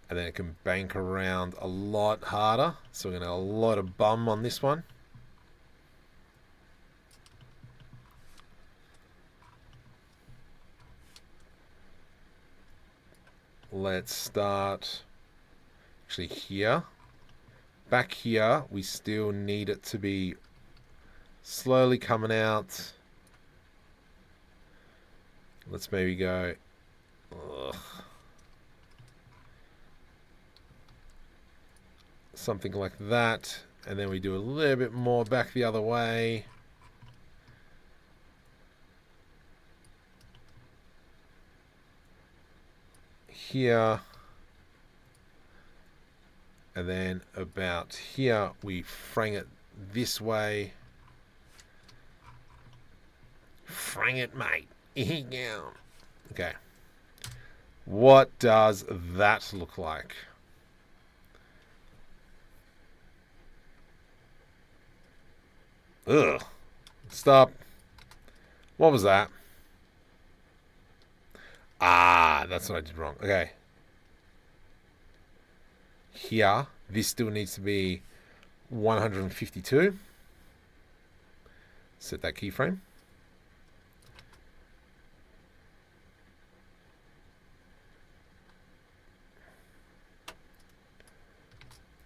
And then it can bank around a lot harder. So we're going to have a lot of bum on this one. Let's start actually here. Back here, we still need it to be slowly coming out. Let's maybe go... something like that, and then we do a little bit more back the other way. Here, and then about here we frang it this way. Frang it, mate. Okay. What does that look like? Ugh. Stop. What was that? Ah, that's what I did wrong. Okay. Here, this still needs to be 152. Set that keyframe.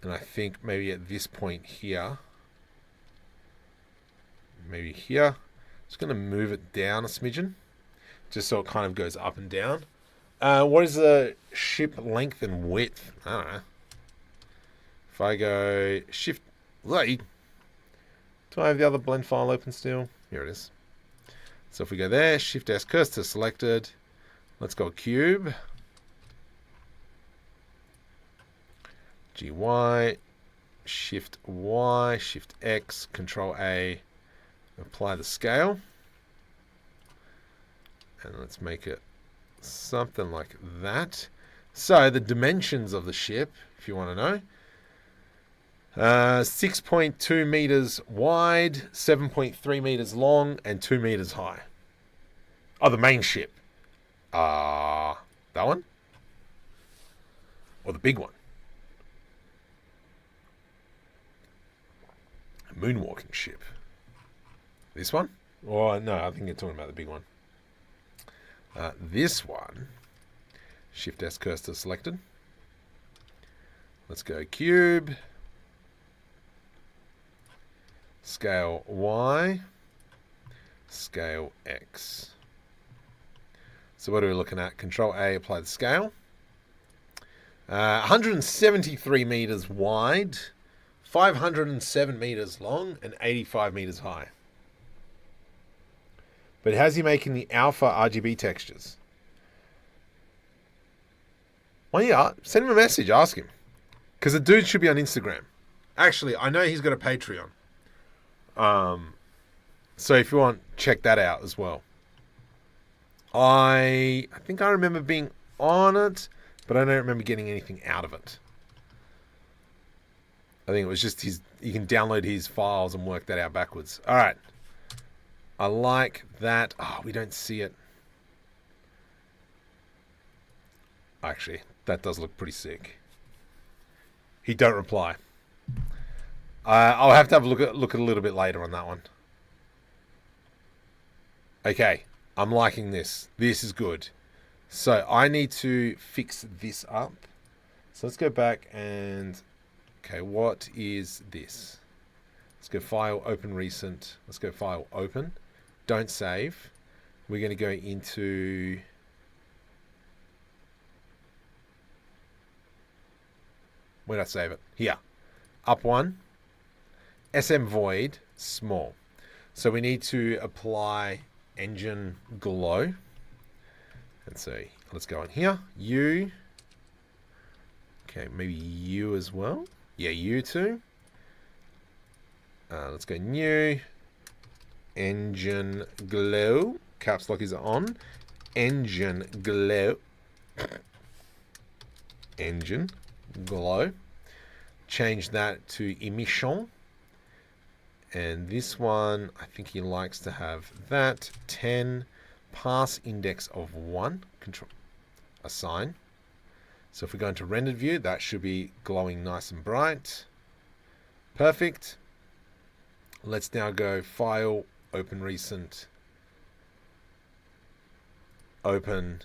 And I think maybe at this point here, maybe here, Just going to move it down a smidgen, just so it kind of goes up and down. What is the ship length and width? I don't know. If I go shift, do I have the other blend file open still? Here it is. So if we go there, shift S, cursor selected. Let's go cube. GY, shift Y, shift X, control A, apply the scale. And let's make it something like that. So the dimensions of the ship, if you want to know, 6.2 meters wide, 7.3 meters long, and 2 meters high. Oh, the main ship. That one? Or the big one? A moonwalking ship. This one? Or no, I think you're talking about the big one. This one. Shift S cursor selected. Let's go cube. Scale Y. Scale X. So what are we looking at? Control A, apply the scale. 173 meters wide, 507 meters long, and 85 meters high. But how's he making the alpha RGB textures? Well, yeah, send him a message, ask him. Because the dude should be on Instagram. Actually, I know he's got a Patreon. So if you want, check that out as well. I think I remember being on it, but I don't remember getting anything out of it. I think it was just you can download his files and work that out backwards. All right. I like that. Oh, we don't see it. Actually, that does look pretty sick. He don't reply. I'll have to have a look at a little bit later on that one. Okay, I'm liking this. This is good. So I need to fix this up. So let's go back and... Okay, what is this? Let's go File, Open Recent. Let's go File, Open. Don't save. We're going to go into... Where did I save it? Here. Up one. SM Void, small. So we need to apply engine glow. And so let's go on here. U. Okay, maybe U as well. Yeah, U too. Let's go new. Engine glow. Caps lock is on. Engine glow. Engine glow. Change that to emission. And this one, I think he likes to have that. 10. Pass index of 1. Control. Assign. So if we go into rendered view, that should be glowing nice and bright. Perfect. Let's now go File, Open Recent, Open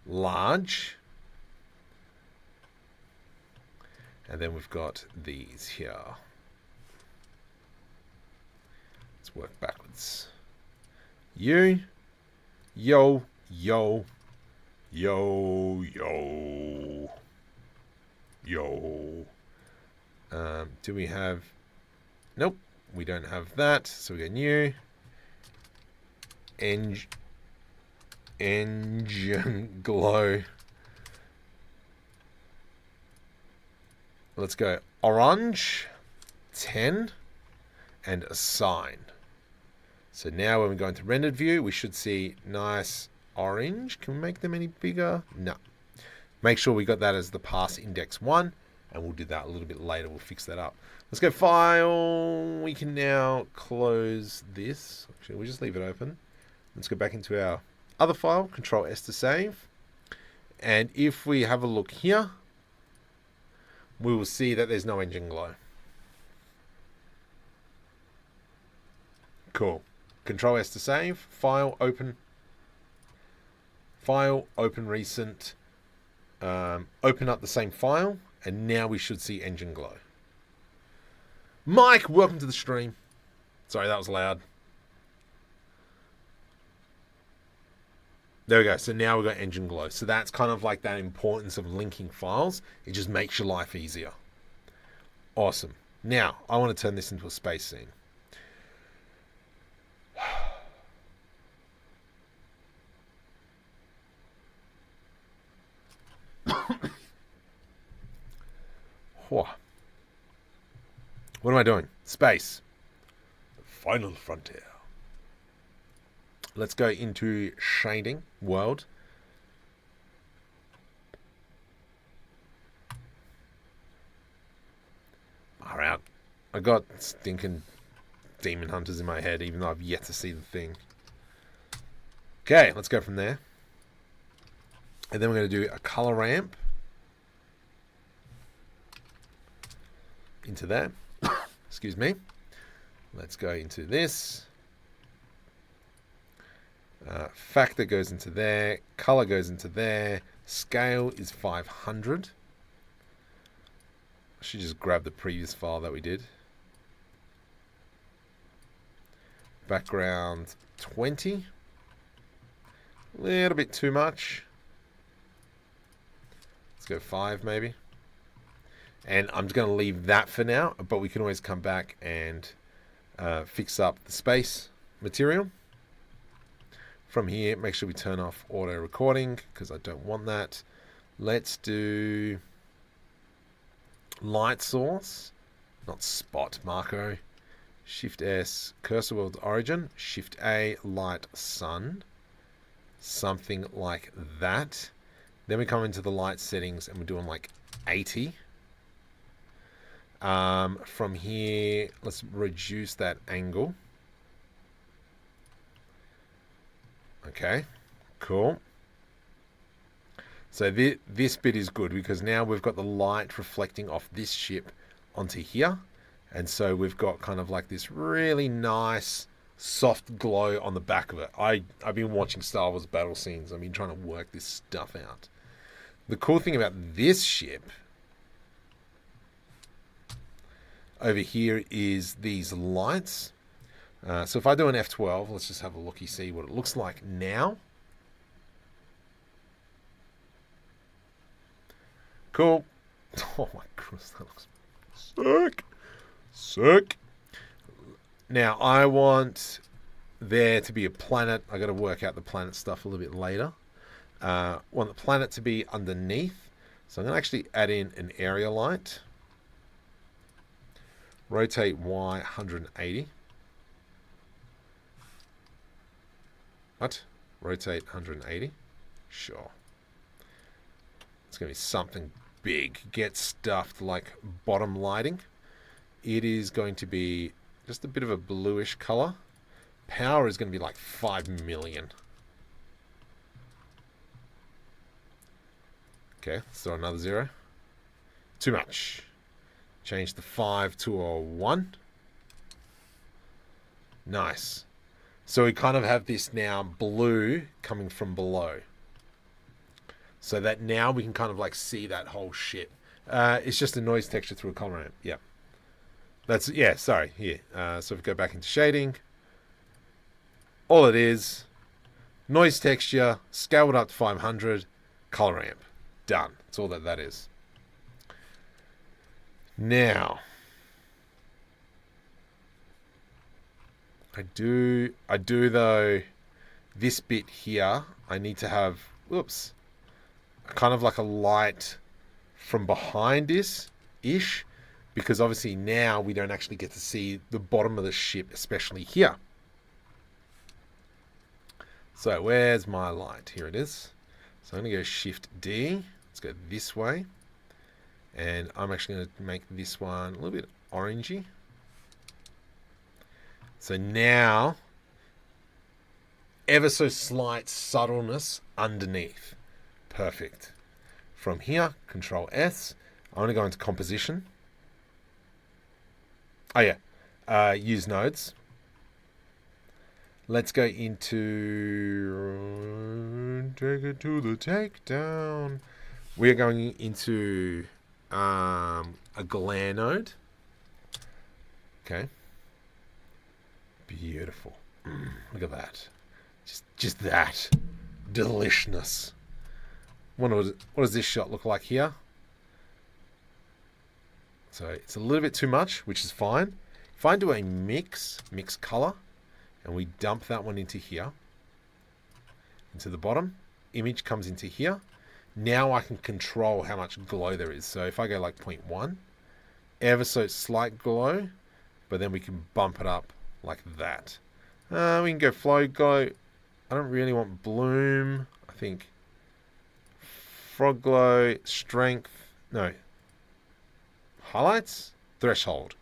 Large. And then we've got these here. Let's work backwards. Yo, yo, yo, yo. Do we have... Nope, we don't have that. So we go new. Engine glow. Let's go orange, 10, and assign. So now when we go into rendered view, we should see nice orange. Can we make them any bigger? No. Make sure we got that as the pass index 1, and we'll do that a little bit later. We'll fix that up. Let's go File. We can now close this. Actually, we'll just leave it open. Let's go back into our other file, Control S to save. And if we have a look here, we will see that there's no engine glow. Cool. Control S to save. File, open. File, open recent. Open up the same file. And now we should see engine glow. Mike, welcome to the stream. Sorry, that was loud. There we go. So now we've got engine glow. So that's kind of like that importance of linking files. It just makes your life easier. Awesome. Now, I want to turn this into a space scene. What am I doing? Space. The final frontier. Let's go into shading, world. Far out. I got stinking demon hunters in my head, even though I've yet to see the thing. Okay, let's go from there. And then we're going to do a color ramp into there. Excuse me. Let's go into this. Factor goes into there. Color goes into there. Scale is 500. I should just grab the previous file that we did. Background 20. A little bit too much. Let's go 5 maybe. And I'm just going to leave that for now, but we can always come back and fix up the space material. From here, make sure we turn off auto recording because I don't want that. Let's do light source, not spot, Marco. Shift S, cursor world origin, Shift A, light sun. Something like that. Then we come into the light settings and we're doing like 80. From here, let's reduce that angle. Okay, cool. So this bit is good because now we've got the light reflecting off this ship onto here. And so we've got kind of like this really nice soft glow on the back of it. I've been watching Star Wars battle scenes. I've been trying to work this stuff out. The cool thing about this ship over here is these lights. So if I do an F12, let's just have a looky, see what it looks like now. Cool. Oh my goodness, that looks sick. Sick. Now I want there to be a planet. I got to work out the planet stuff a little bit later. Want the planet to be underneath. So I'm going to actually add in an area light. Rotate Y 180. What? Rotate 180? Sure. It's going to be something big. Get stuffed like bottom lighting. It is going to be just a bit of a bluish color. Power is going to be like 5 million. Okay, let's throw another 0. Too much. Change the 5 to a 1. Nice. So we kind of have this now blue coming from below. So that now we can kind of like see that whole shit. It's just a noise texture through a color ramp. Yeah. That's, yeah, sorry, here. So if we go back into shading, all it is, noise texture, scaled up to 500, color ramp. Done. That's all that is. Now, I do though, this bit here, I need to have, whoops, kind of like a light from behind this-ish, because obviously now we don't actually get to see the bottom of the ship, especially here. So where's my light? Here it is. So I'm going to go Shift D. Let's go this way. And I'm actually going to make this one a little bit orangey. So now, ever so slight subtleness underneath. Perfect. From here, Control S. I want to go into Composition. Oh yeah, use nodes. Let's go into take it to the takedown. We're going into a glare node. Okay. Beautiful. Look at that. Just that. Delishness. What does this shot look like here? So it's a little bit too much, which is fine. If I do a mix color, and we dump that one into here, into the bottom, image comes into here. Now I can control how much glow there is. So if I go like 0.1, ever so slight glow, but then we can bump it up like that. We can go flow glow. I don't really want bloom. I think frog glow, strength, no. Highlights, threshold,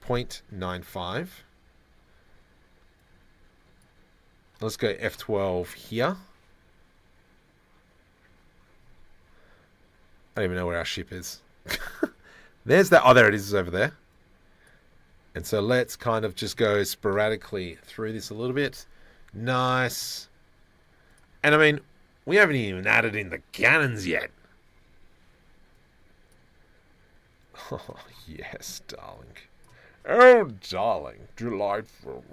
0.95. Let's go F12 here. I don't even know where our ship is. There's that. Oh, there it is over there. And so let's kind of just go sporadically through this a little bit. Nice. And I mean, we haven't even added in the cannons yet. Oh, yes, darling. Oh, darling. Delightful.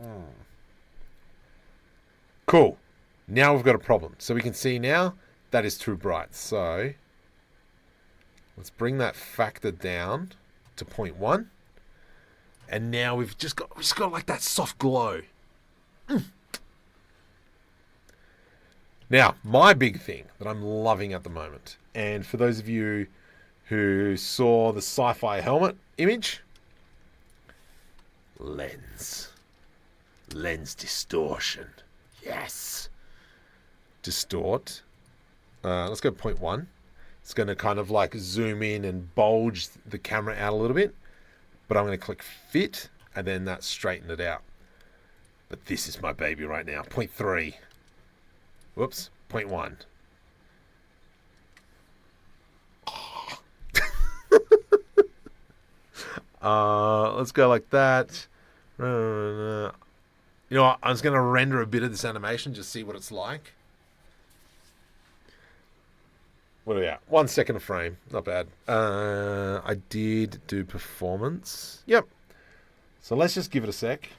Cool. Now we've got a problem. So we can see now that is too bright. So let's bring that factor down to 0.1. And now we've just got like that soft glow. Now, my big thing that I'm loving at the moment, and for those of you who saw the sci-fi helmet image, lens distortion. Yes. Distort. Let's go 0.1. It's going to kind of like zoom in and bulge the camera out a little bit. But I'm going to click fit, and then that straightened it out. But this is my baby right now. 0.3. Whoops. 0.1. Let's go like that. You know what? I was going to render a bit of this animation, just see what it's like. What are we at? 1 second a frame. Not bad. I did do performance. Yep. So let's just give it a sec.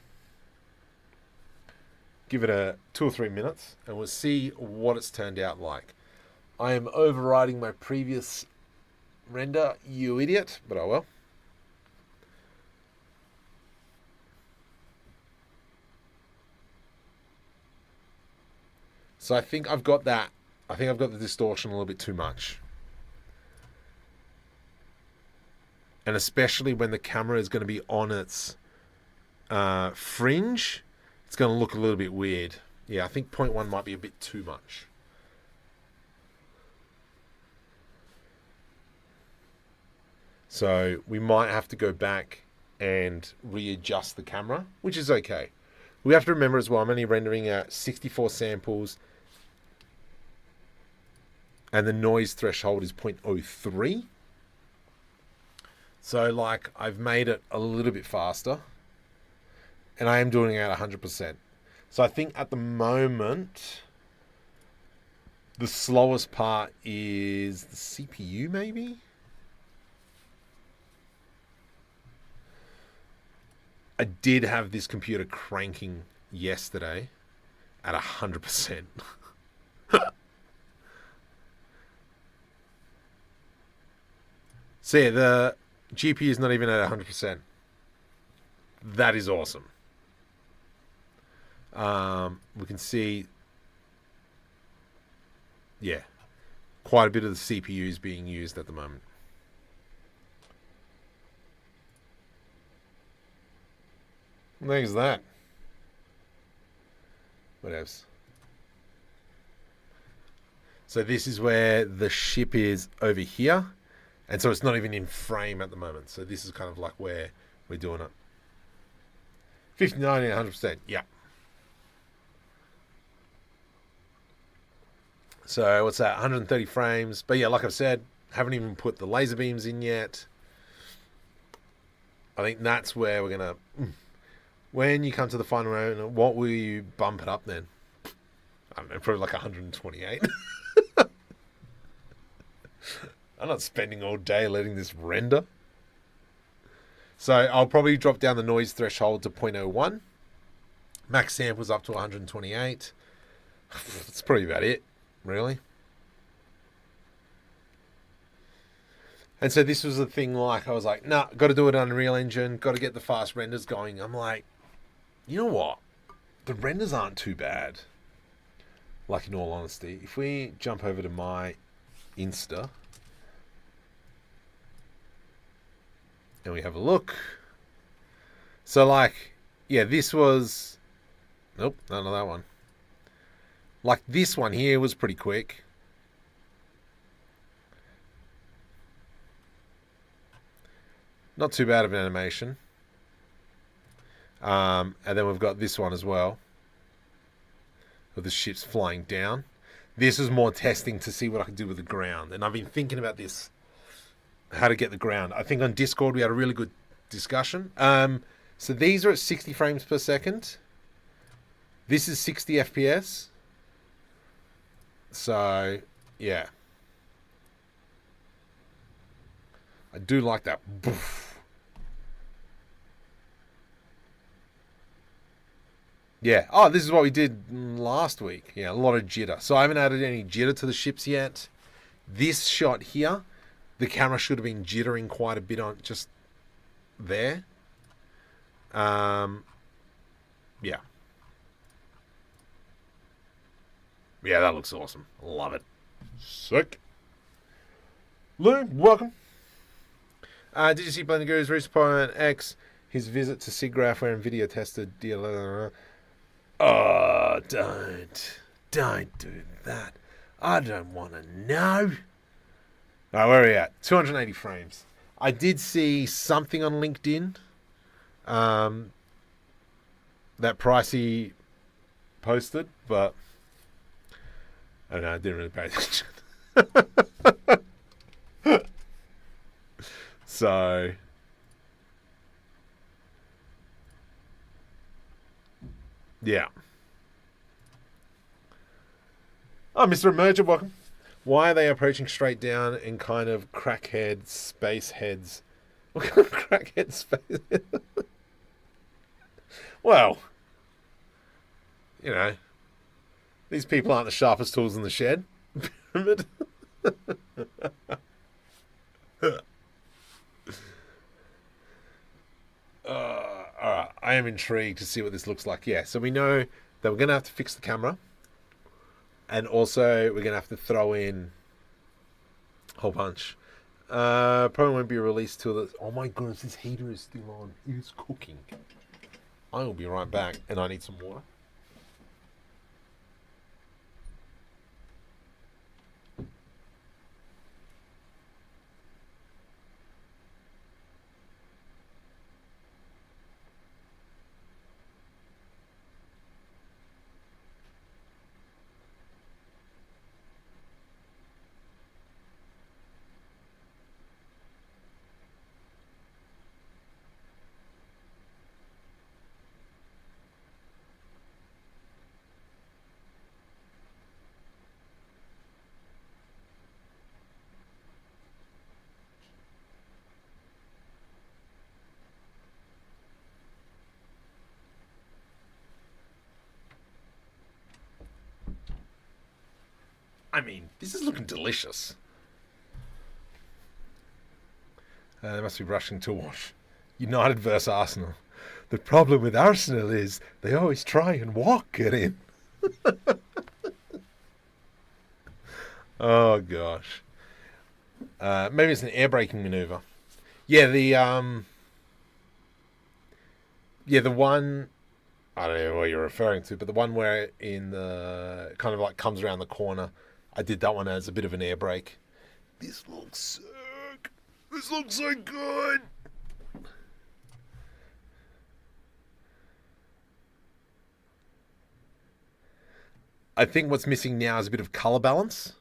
Give it a 2 or 3 minutes, and we'll see what it's turned out like. I am overriding my previous render, you idiot, but oh well. So I think I've got that. I think I've got the distortion a little bit too much. And especially when the camera is going to be on its fringe, it's going to look a little bit weird. Yeah, I think 0.1 might be a bit too much. So we might have to go back and readjust the camera, which is okay. We have to remember as well, I'm only rendering at 64 samples, and the noise threshold is 0.03. So like I've made it a little bit faster, and I am doing it at 100%. So I think at the moment, the slowest part is the CPU maybe? I did have this computer cranking yesterday at 100%. So yeah, the GPU is not even at 100%. That is awesome. We can see, yeah, quite a bit of the CPU is being used at the moment. There's that. What else? So this is where the ship is over here. And so it's not even in frame at the moment. So this is kind of like where we're doing it. 59 and 100%. Yeah. So what's that? 130 frames. But yeah, like I've said, haven't even put the laser beams in yet. I think that's where we're going to... When you come to the final round, what will you bump it up then? I don't know, probably like 128. I'm not spending all day letting this render. So I'll probably drop down the noise threshold to 0.01. Max samples up to 128. That's probably about it. Really? And so this was the thing, like, I was like, nah, got to do it on Unreal Engine, got to get the fast renders going. I'm like, you know what? The renders aren't too bad. Like, in all honesty, if we jump over to my Insta and we have a look. So, like, yeah, this was... Nope, none of that one. Like, this one here was pretty quick. Not too bad of an animation. And then we've got this one as well, with the ships flying down. This is more testing to see what I can do with the ground. And I've been thinking about this, how to get the ground. I think on Discord we had a really good discussion. So these are at 60 frames per second. This is 60 FPS. So, yeah. I do like that. Boof. Yeah. Oh, this is what we did last week. Yeah, a lot of jitter. So I haven't added any jitter to the ships yet. This shot here, the camera should have been jittering quite a bit on just there. Yeah. Yeah, that looks awesome. Love it. Sick. Lou, welcome. Did you see Blender Guru's Respawn X? His visit to SIGGRAPH where NVIDIA tested DLL. Oh, don't do that. I don't want to know. All right, where are we at? 280 frames. I did see something on LinkedIn. That Pricey posted, but I don't know. I didn't really pay attention. So, yeah. Oh, Mr. Emerger, welcome. Why are they approaching straight down and kind of crackhead space heads? What kind of crackhead space heads? Well, you know, these people aren't the sharpest tools in the shed. Pyramid. Alright, I am intrigued to see what this looks like. Yeah, so we know that we're going to have to fix the camera. And also, we're going to have to throw in a whole bunch. Probably won't be released till the... Oh my goodness, this heater is still on. It is cooking. I will be right back, and I need some water. I mean, this is looking delicious. They must be rushing to watch United versus Arsenal. The problem with Arsenal is they always try and walk it in. Oh gosh. Maybe it's an air braking maneuver. Yeah, the one, I don't know what you're referring to, but the one where in the kind of like comes around the corner. I did that one as a bit of an air brake. This looks sick. This looks so good. I think what's missing now is a bit of color balance.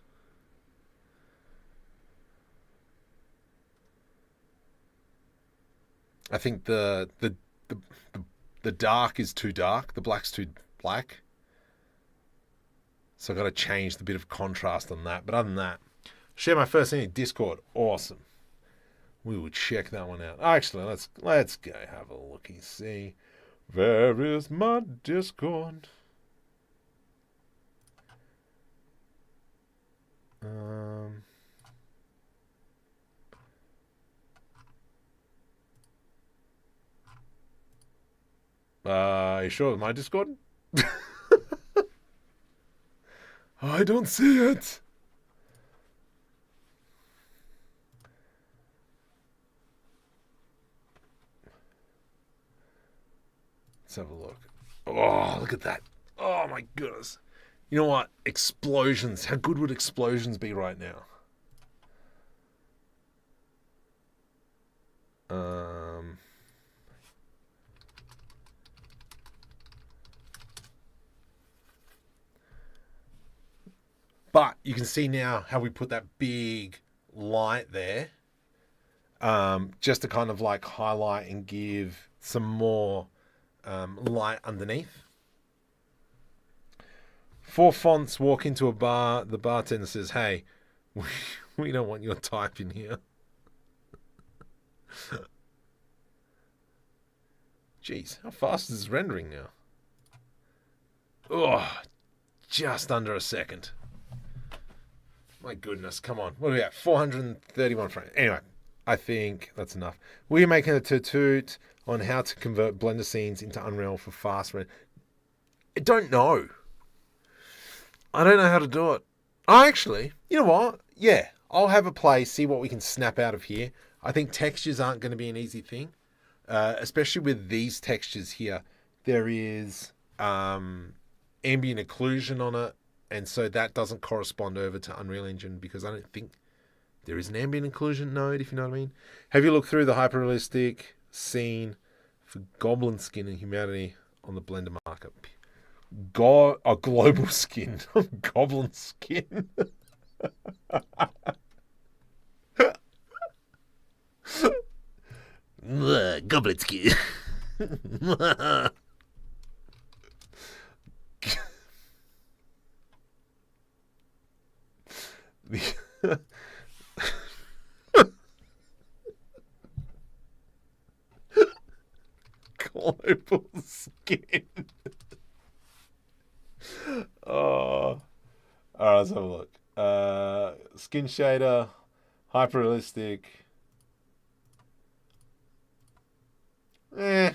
I think the dark is too dark. The black's too black. So I've got to change the bit of contrast on that. But other than that, share my first thing in Discord. Awesome. We will check that one out. Actually, let's go have a looky see. Where is my Discord? Um, you sure with my Discord? I don't see it. Let's have a look. Oh, look at that. Oh my goodness. You know what? Explosions. How good would explosions be right now? But you can see now how we put that big light there, just to kind of like highlight and give some more light underneath. 4 fonts walk into a bar. The bartender says, "Hey, we don't want your type in here." Jeez, how fast is this rendering now? Oh, just under a second. My goodness, come on. What are we at? 431 frames. Anyway, I think that's enough. We're making a tutorial on how to convert Blender scenes into Unreal for fast render. I don't know. I don't know how to do it. Actually, you know what? Yeah, I'll have a play, see what we can snap out of here. I think textures aren't going to be an easy thing, especially with these textures here. There is ambient occlusion on it, and so that doesn't correspond over to Unreal Engine because I don't think there is an ambient occlusion node, if you know what I mean. Have you looked through the hyperrealistic scene for goblin skin and humanity on the Blender market? A global skin. Goblin skin. Goblin skin. Global skin. Oh. Alright, let's have a look. Skin shader, hyperrealistic. Eh.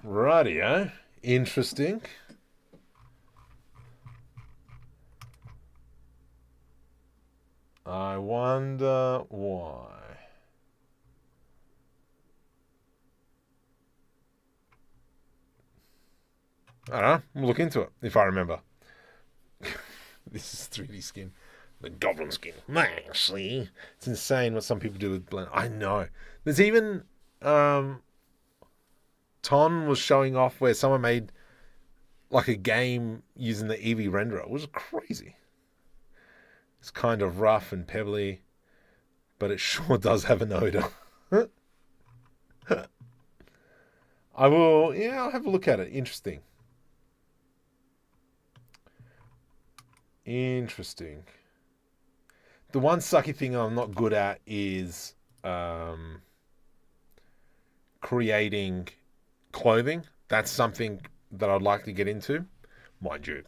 Rightio. Interesting. I wonder why. I don't know. We'll look into it if I remember. This is 3D skin. The goblin skin. Actually, it's insane what some people do with Blender. I know. There's even Ton was showing off where someone made like a game using the Eevee renderer. It was crazy. It's kind of rough and pebbly, but it sure does have an odor. I'll have a look at it. Interesting. Interesting. The one sucky thing I'm not good at is creating clothing. That's something that I'd like to get into. Mind you,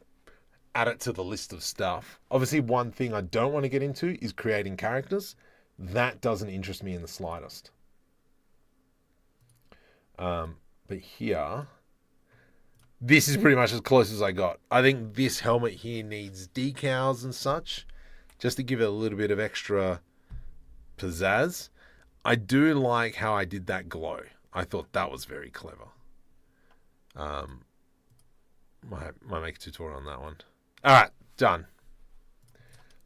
add it to the list of stuff. Obviously, one thing I don't want to get into is creating characters. That doesn't interest me in the slightest. But here, this is pretty much as close as I got. I think this helmet here needs decals and such, just to give it a little bit of extra pizzazz. I do like how I did that glow. I thought that was very clever. Might make a tutorial on that one. All right, done.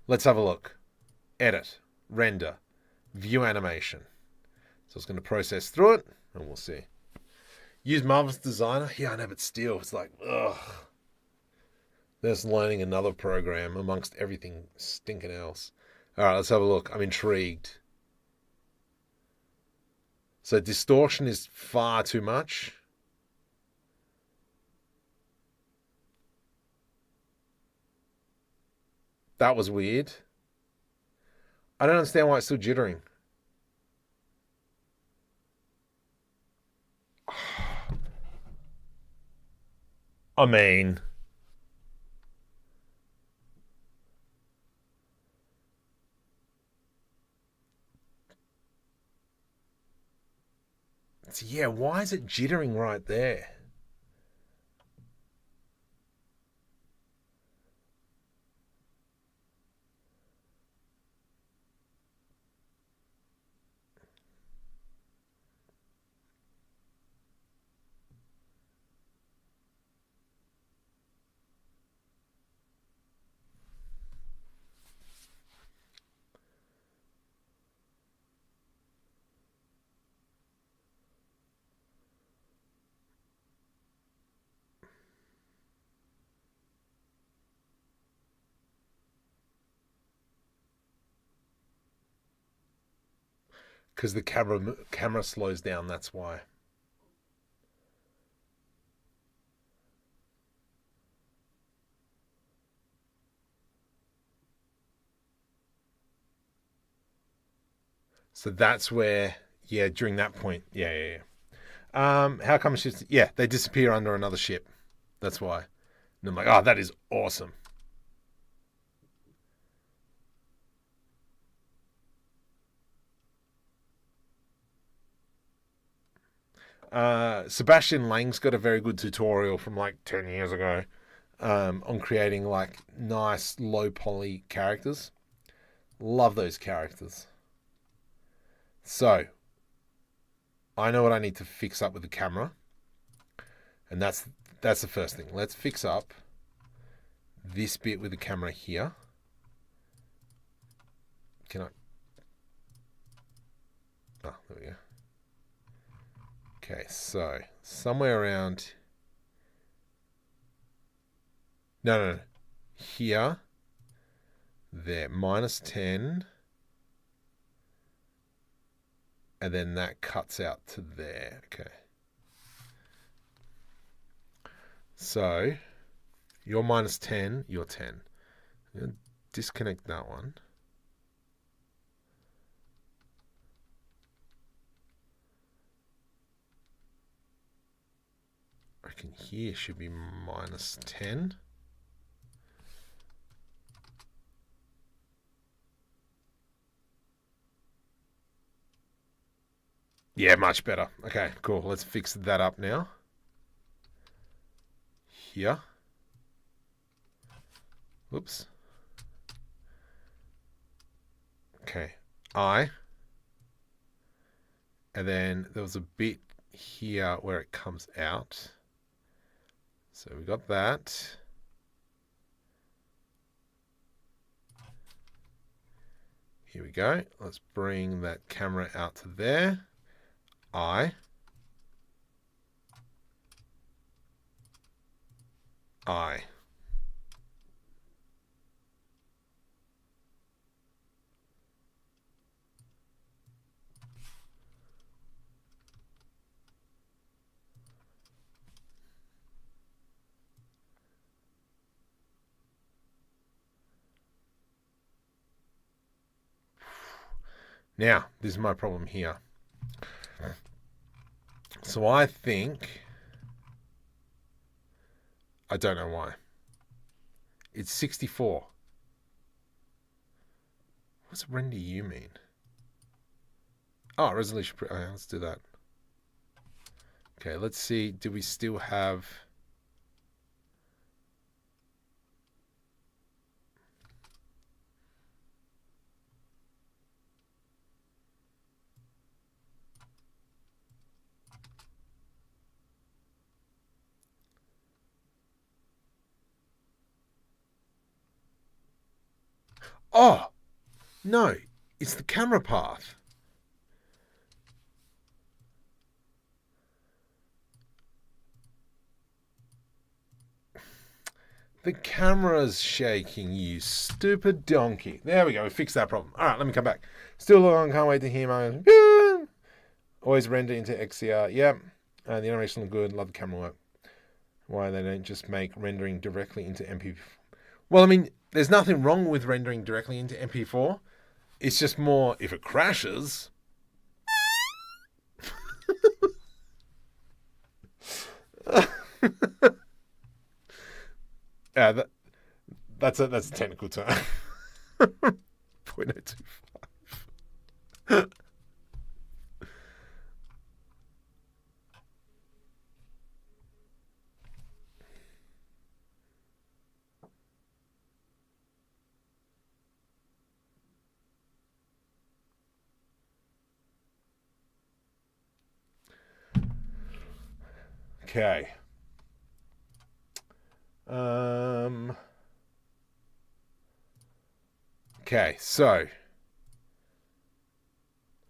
Let's have a look. Edit, render, view animation. So it's going to process through it, and we'll see. Use Marvelous Designer. Yeah, I know, but still, it's like, ugh. There's learning another program amongst everything stinking else. All right, let's have a look. I'm intrigued. So distortion is far too much. That was weird. I don't understand why it's still jittering. I mean, yeah, why is it jittering right there? Because the camera slows down, that's why. So that's where, yeah, during that point, yeah. How come ships? Yeah, they disappear under another ship. That's why. And I'm like, oh, that is awesome. Sebastian Lang's got a very good tutorial from like 10 years ago on creating like nice low poly characters. Love those characters. So, I know what I need to fix up with the camera. And that's the first thing. Let's fix up this bit with the camera here. Can I? Oh, there we go. Okay, so somewhere around. No. Here. There. -10. And then that cuts out to there. Okay. So, you're -10, you're 10. I'm going to disconnect that one. I reckon here should be -10. Yeah, much better. Okay, cool. Let's fix that up now. Here. Whoops. Okay. And then there was a bit here where it comes out. So we got that. Here we go. Let's bring that camera out to there. I. Now, this is my problem here. So I think, I don't know why. It's 64. What's render U mean? Oh, resolution. Okay, let's do that. Okay, let's see. Do we still have... Oh, no, it's the camera path. The camera's shaking, you stupid donkey. There we go, we fixed that problem. All right, let me come back. Still long, can't wait to hear my... Always render into XCR, yep. The animation look good, love the camera work. Why they don't just make rendering directly into MP... Well, I mean, there's nothing wrong with rendering directly into MP4. It's just more if it crashes. That's a technical term. 0.025. Okay. Okay, so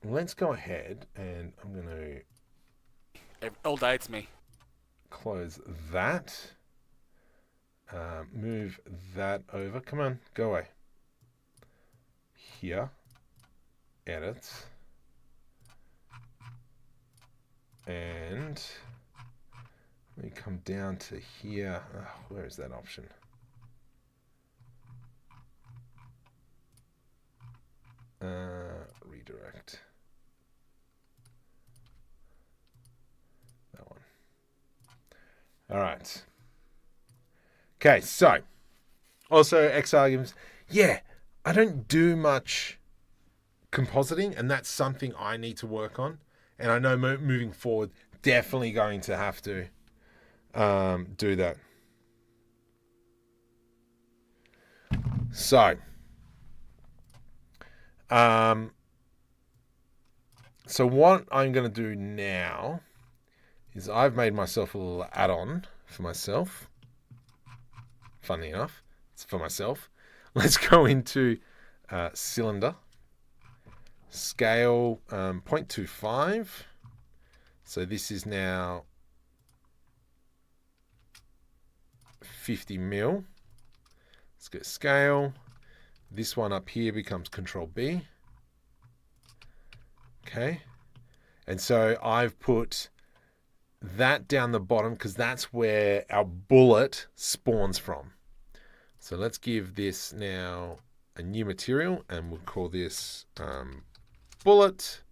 let's go ahead and I'm going to All day it's me. close that. Move that over. Come on, go away. Here. Edit. And let me come down to here. Oh, where is that option? Redirect. That one. All right. Okay, so also X arguments. Yeah, I don't do much compositing, and that's something I need to work on. And I know moving forward, definitely going to have to do that. So, so what I'm going to do now is I've made myself a little add-on for myself. Funny enough, it's for myself. Let's go into cylinder. Scale 0.25. So this is now 50 mil. Let's go scale. This one up here becomes Control B. Okay. And so I've put that down the bottom because that's where our bullet spawns from. So let's give this now a new material and we'll call this bullet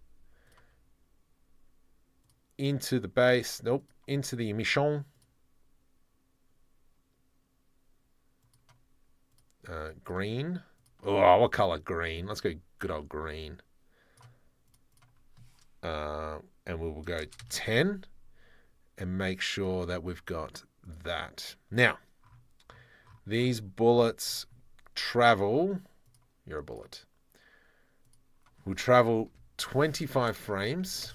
into the base. Nope, into the emission. Green. Oh, what color? Green. Let's go good old green. And we will go 10 and make sure that we've got that. Now, these bullets travel. You're a bullet. Will travel 25 frames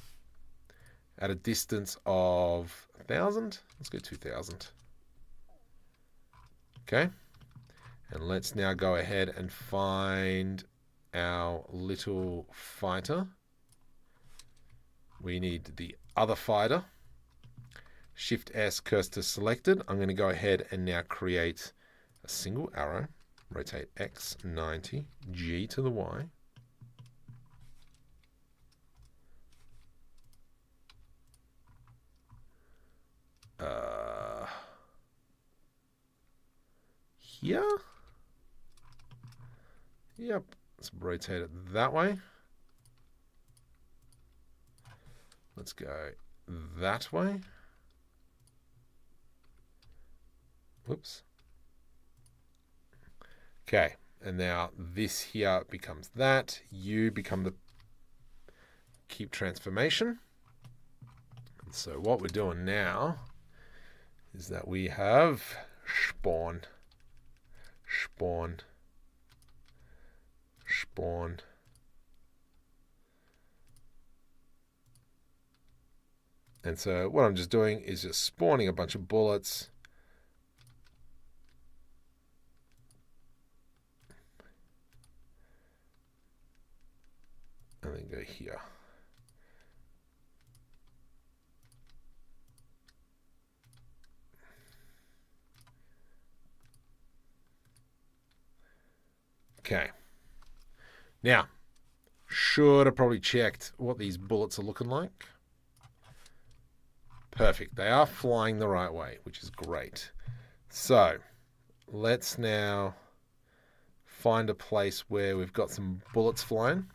at a distance of 1,000. Let's go 2,000. Okay. And let's now go ahead and find our little fighter. We need the other fighter. Shift S, cursor selected. I'm going to go ahead and now create a single arrow. Rotate X 90, G to the Y. Here? Yep. Let's rotate it that way. Let's go that way. Whoops. Okay, and now this here becomes that. You become the keep transformation. And so what we're doing now is that we have spawn, spawn, spawn. And so what I'm just doing is just spawning a bunch of bullets. And then go here. Okay. Now, should have probably checked what these bullets are looking like. Perfect. They are flying the right way, which is great. So, let's now find a place where we've got some bullets flying.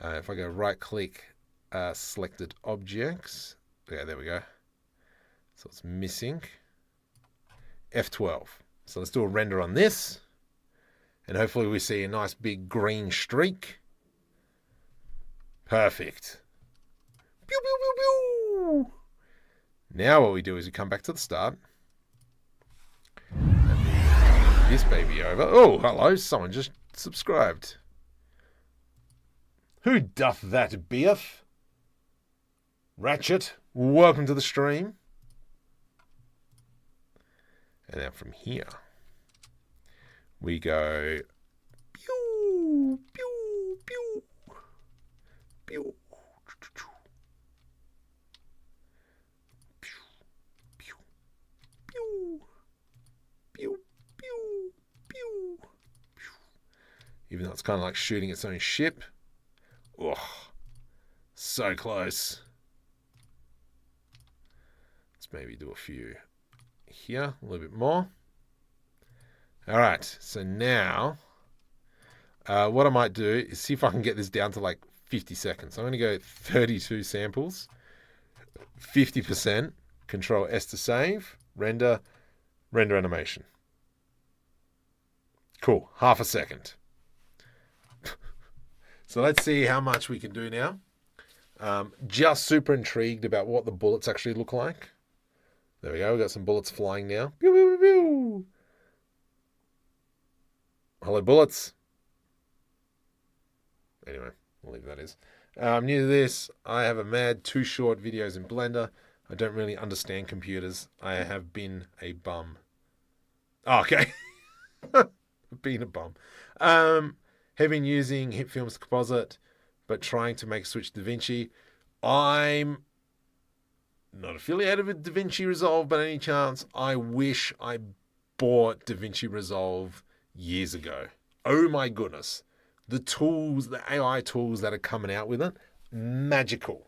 If I go right click, selected objects. Okay, there we go. So it's missing. F12. So let's do a render on this. And hopefully we see a nice big green streak. Perfect. Pew, pew, pew, pew. Now what we do is we come back to the start. This baby over. Oh, hello. Someone just subscribed. Who doth that beeth? Ratchet, welcome to the stream. And now from here, we go pew, pew, pew, pew, pew, pew, pew, pew, pew. Even though it's kind of like shooting its own ship. Oh, so close. Let's maybe do a few here, a little bit more. All right, so now what I might do is see if I can get this down to like 50 seconds. I'm going to go 32 samples, 50%, Control S to save, render animation. Cool, half a second. So let's see how much we can do now. Just super intrigued about what the bullets actually look like. There we go. We've got some bullets flying now. Pew, pew, pew, pew. Hello, bullets. Anyway, we'll leave that as. I'm new to this. I have a mad 2 short videos in Blender. I don't really understand computers. I have been a bum. Oh, okay. Being a bum. Have been using Hit Films Composite, but trying to make switch DaVinci. I'm not affiliated with DaVinci Resolve by any chance. I wish I bought DaVinci Resolve years ago. Oh my goodness. The tools, the AI tools that are coming out with it, magical.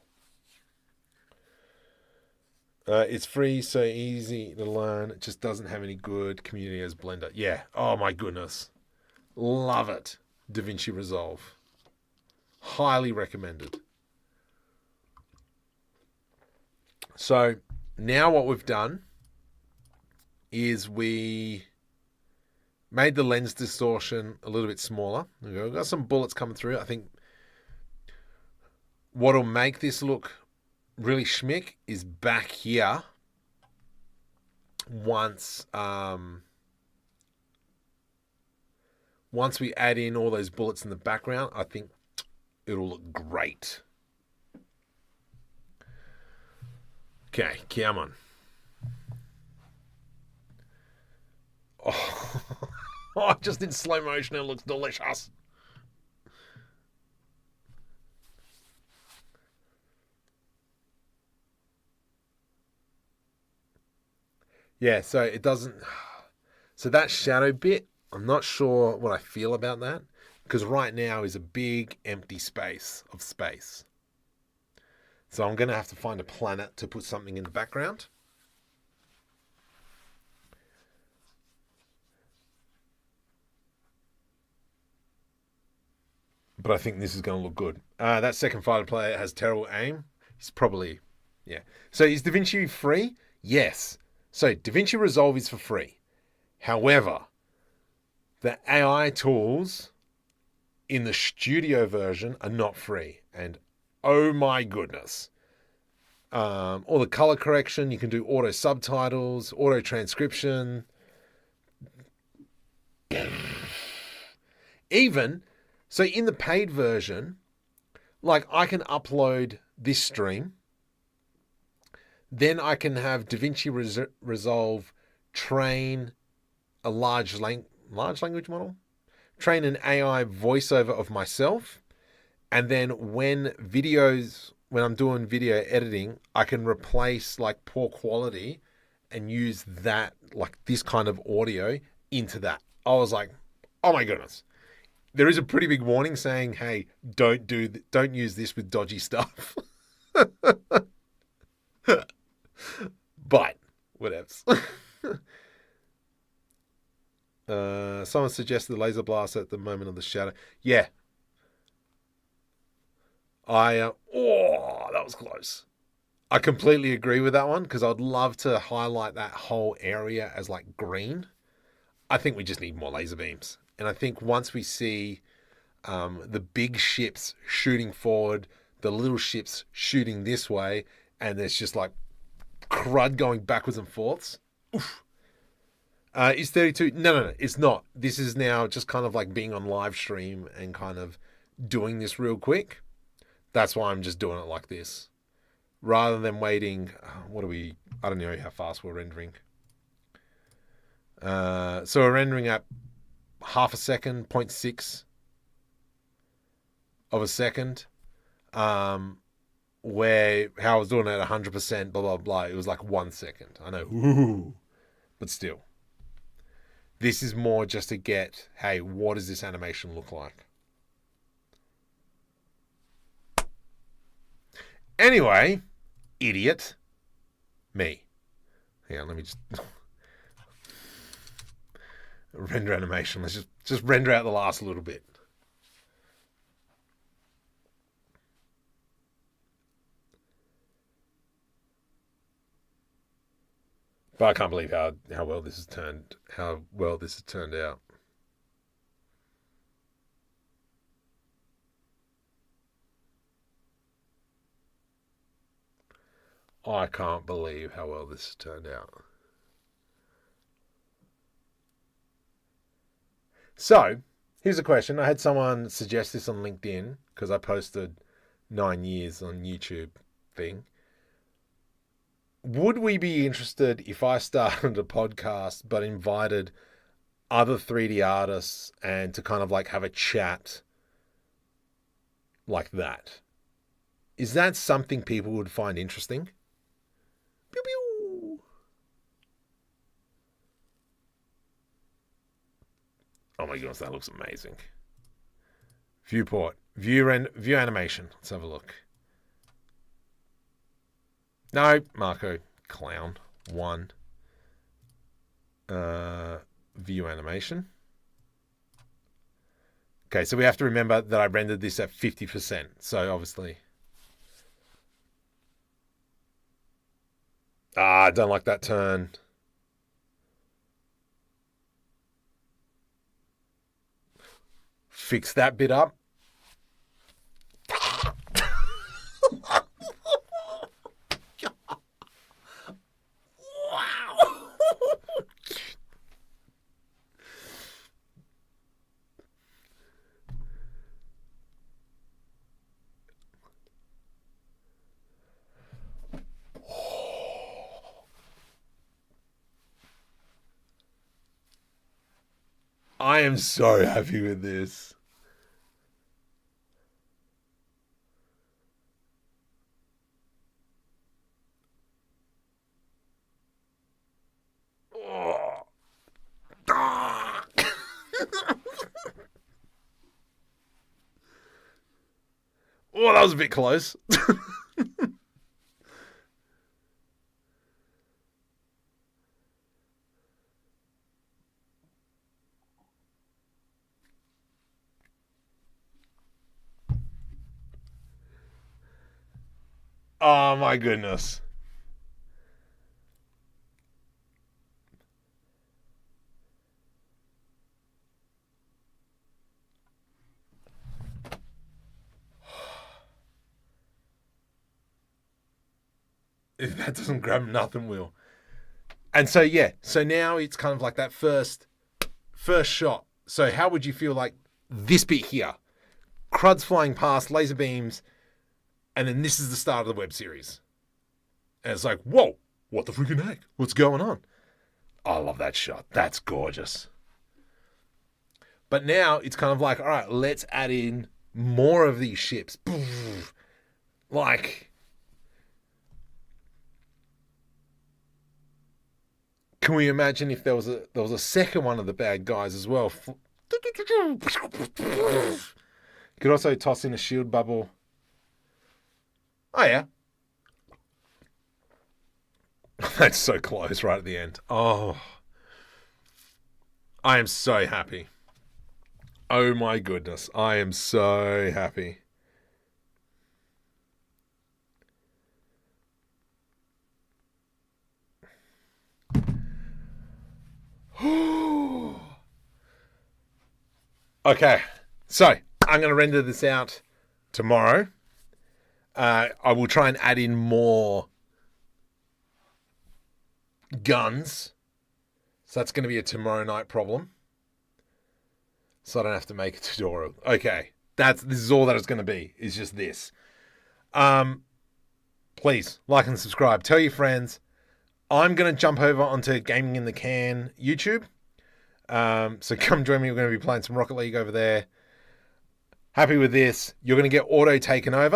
It's free, so easy to learn. It just doesn't have any good community as Blender. Yeah. Oh my goodness. Love it. DaVinci Resolve. Highly recommended. So now what we've done is we made the lens distortion a little bit smaller. We've got some bullets coming through. I think what'll make this look really schmick is back here once we add in all those bullets in the background. I think it'll look great. Okay, come on. Oh, just in slow motion, it looks delicious. Yeah, so it doesn't... So that shadow bit, I'm not sure what I feel about that, because right now is a big empty space of space. So I'm going to have to find a planet to put something in the background. But I think this is going to look good. That second fighter player has terrible aim. He's probably... Yeah. So is DaVinci free? Yes. So DaVinci Resolve is for free. However, the AI tools in the studio version are not free. And oh my goodness. All the color correction, you can do auto subtitles, auto transcription. Even, so in the paid version, like I can upload this stream. Then I can have DaVinci Resolve train a large language model, train an AI voiceover of myself, and then when I'm doing video editing, I can replace like poor quality and use that, like this kind of audio into that. I was like, oh my goodness. There is a pretty big warning saying, hey, don't use this with dodgy stuff. But whatevs. Someone suggested the laser blast at the moment of the shadow. Yeah. That was close. I completely agree with that one because I'd love to highlight that whole area as like green. I think we just need more laser beams. And I think once we see the big ships shooting forward, the little ships shooting this way, and there's just like crud going backwards and forths. Oof. Is 32? No, it's not. This is now just kind of like being on live stream and kind of doing this real quick. That's why I'm just doing it like this. Rather than waiting, I don't know how fast we're rendering. So we're rendering at half a second, 0.6 of a second. Where how I was doing it at 100%, blah, blah, blah. It was like 1 second. I know. Ooh, but still. This is more just to get, hey, what does this animation look like? Anyway, idiot. Me. Yeah, let me just render animation. Let's just render out the last little bit. But I can't believe how well this has turned out. I can't believe how well this has turned out. So, here's a question. I had someone suggest this on LinkedIn because I posted 9 years on YouTube thing. Would we be interested if I started a podcast but invited other 3D artists and to kind of like have a chat like that? Is that something people would find interesting? Pew pew. Oh my goodness, that looks amazing. Viewport. View animation. Let's have a look. No, Marco. Clown. 1. View animation. Okay, so we have to remember that I rendered this at 50%. So obviously... I don't like that turn. Fix that bit up. I am so happy with this. Oh, oh that was a bit close. Oh my goodness. If that doesn't grab, nothing will. And so yeah, so now it's kind of like that first shot. So how would you feel like this bit here? Crud's flying past, laser beams, and then this is the start of the web series. And it's like, whoa, what the freaking heck? What's going on? I love that shot. That's gorgeous. But now it's kind of like, all right, let's add in more of these ships. Like, can we imagine if there was a second one of the bad guys as well? Could also toss in a shield bubble. Oh yeah. That's so close right at the end. Oh. I am so happy. Oh my goodness. I am so happy. Okay. So, I'm going to render this out tomorrow. I will try and add in more guns. So that's going to be a tomorrow night problem. So I don't have to make a tutorial. Okay. This is all that it's going to be. Is just this. Please like and subscribe. Tell your friends. I'm going to jump over onto Gaming in the Can YouTube. So come join me. We're going to be playing some Rocket League over there. Happy with this. You're going to get auto taken over.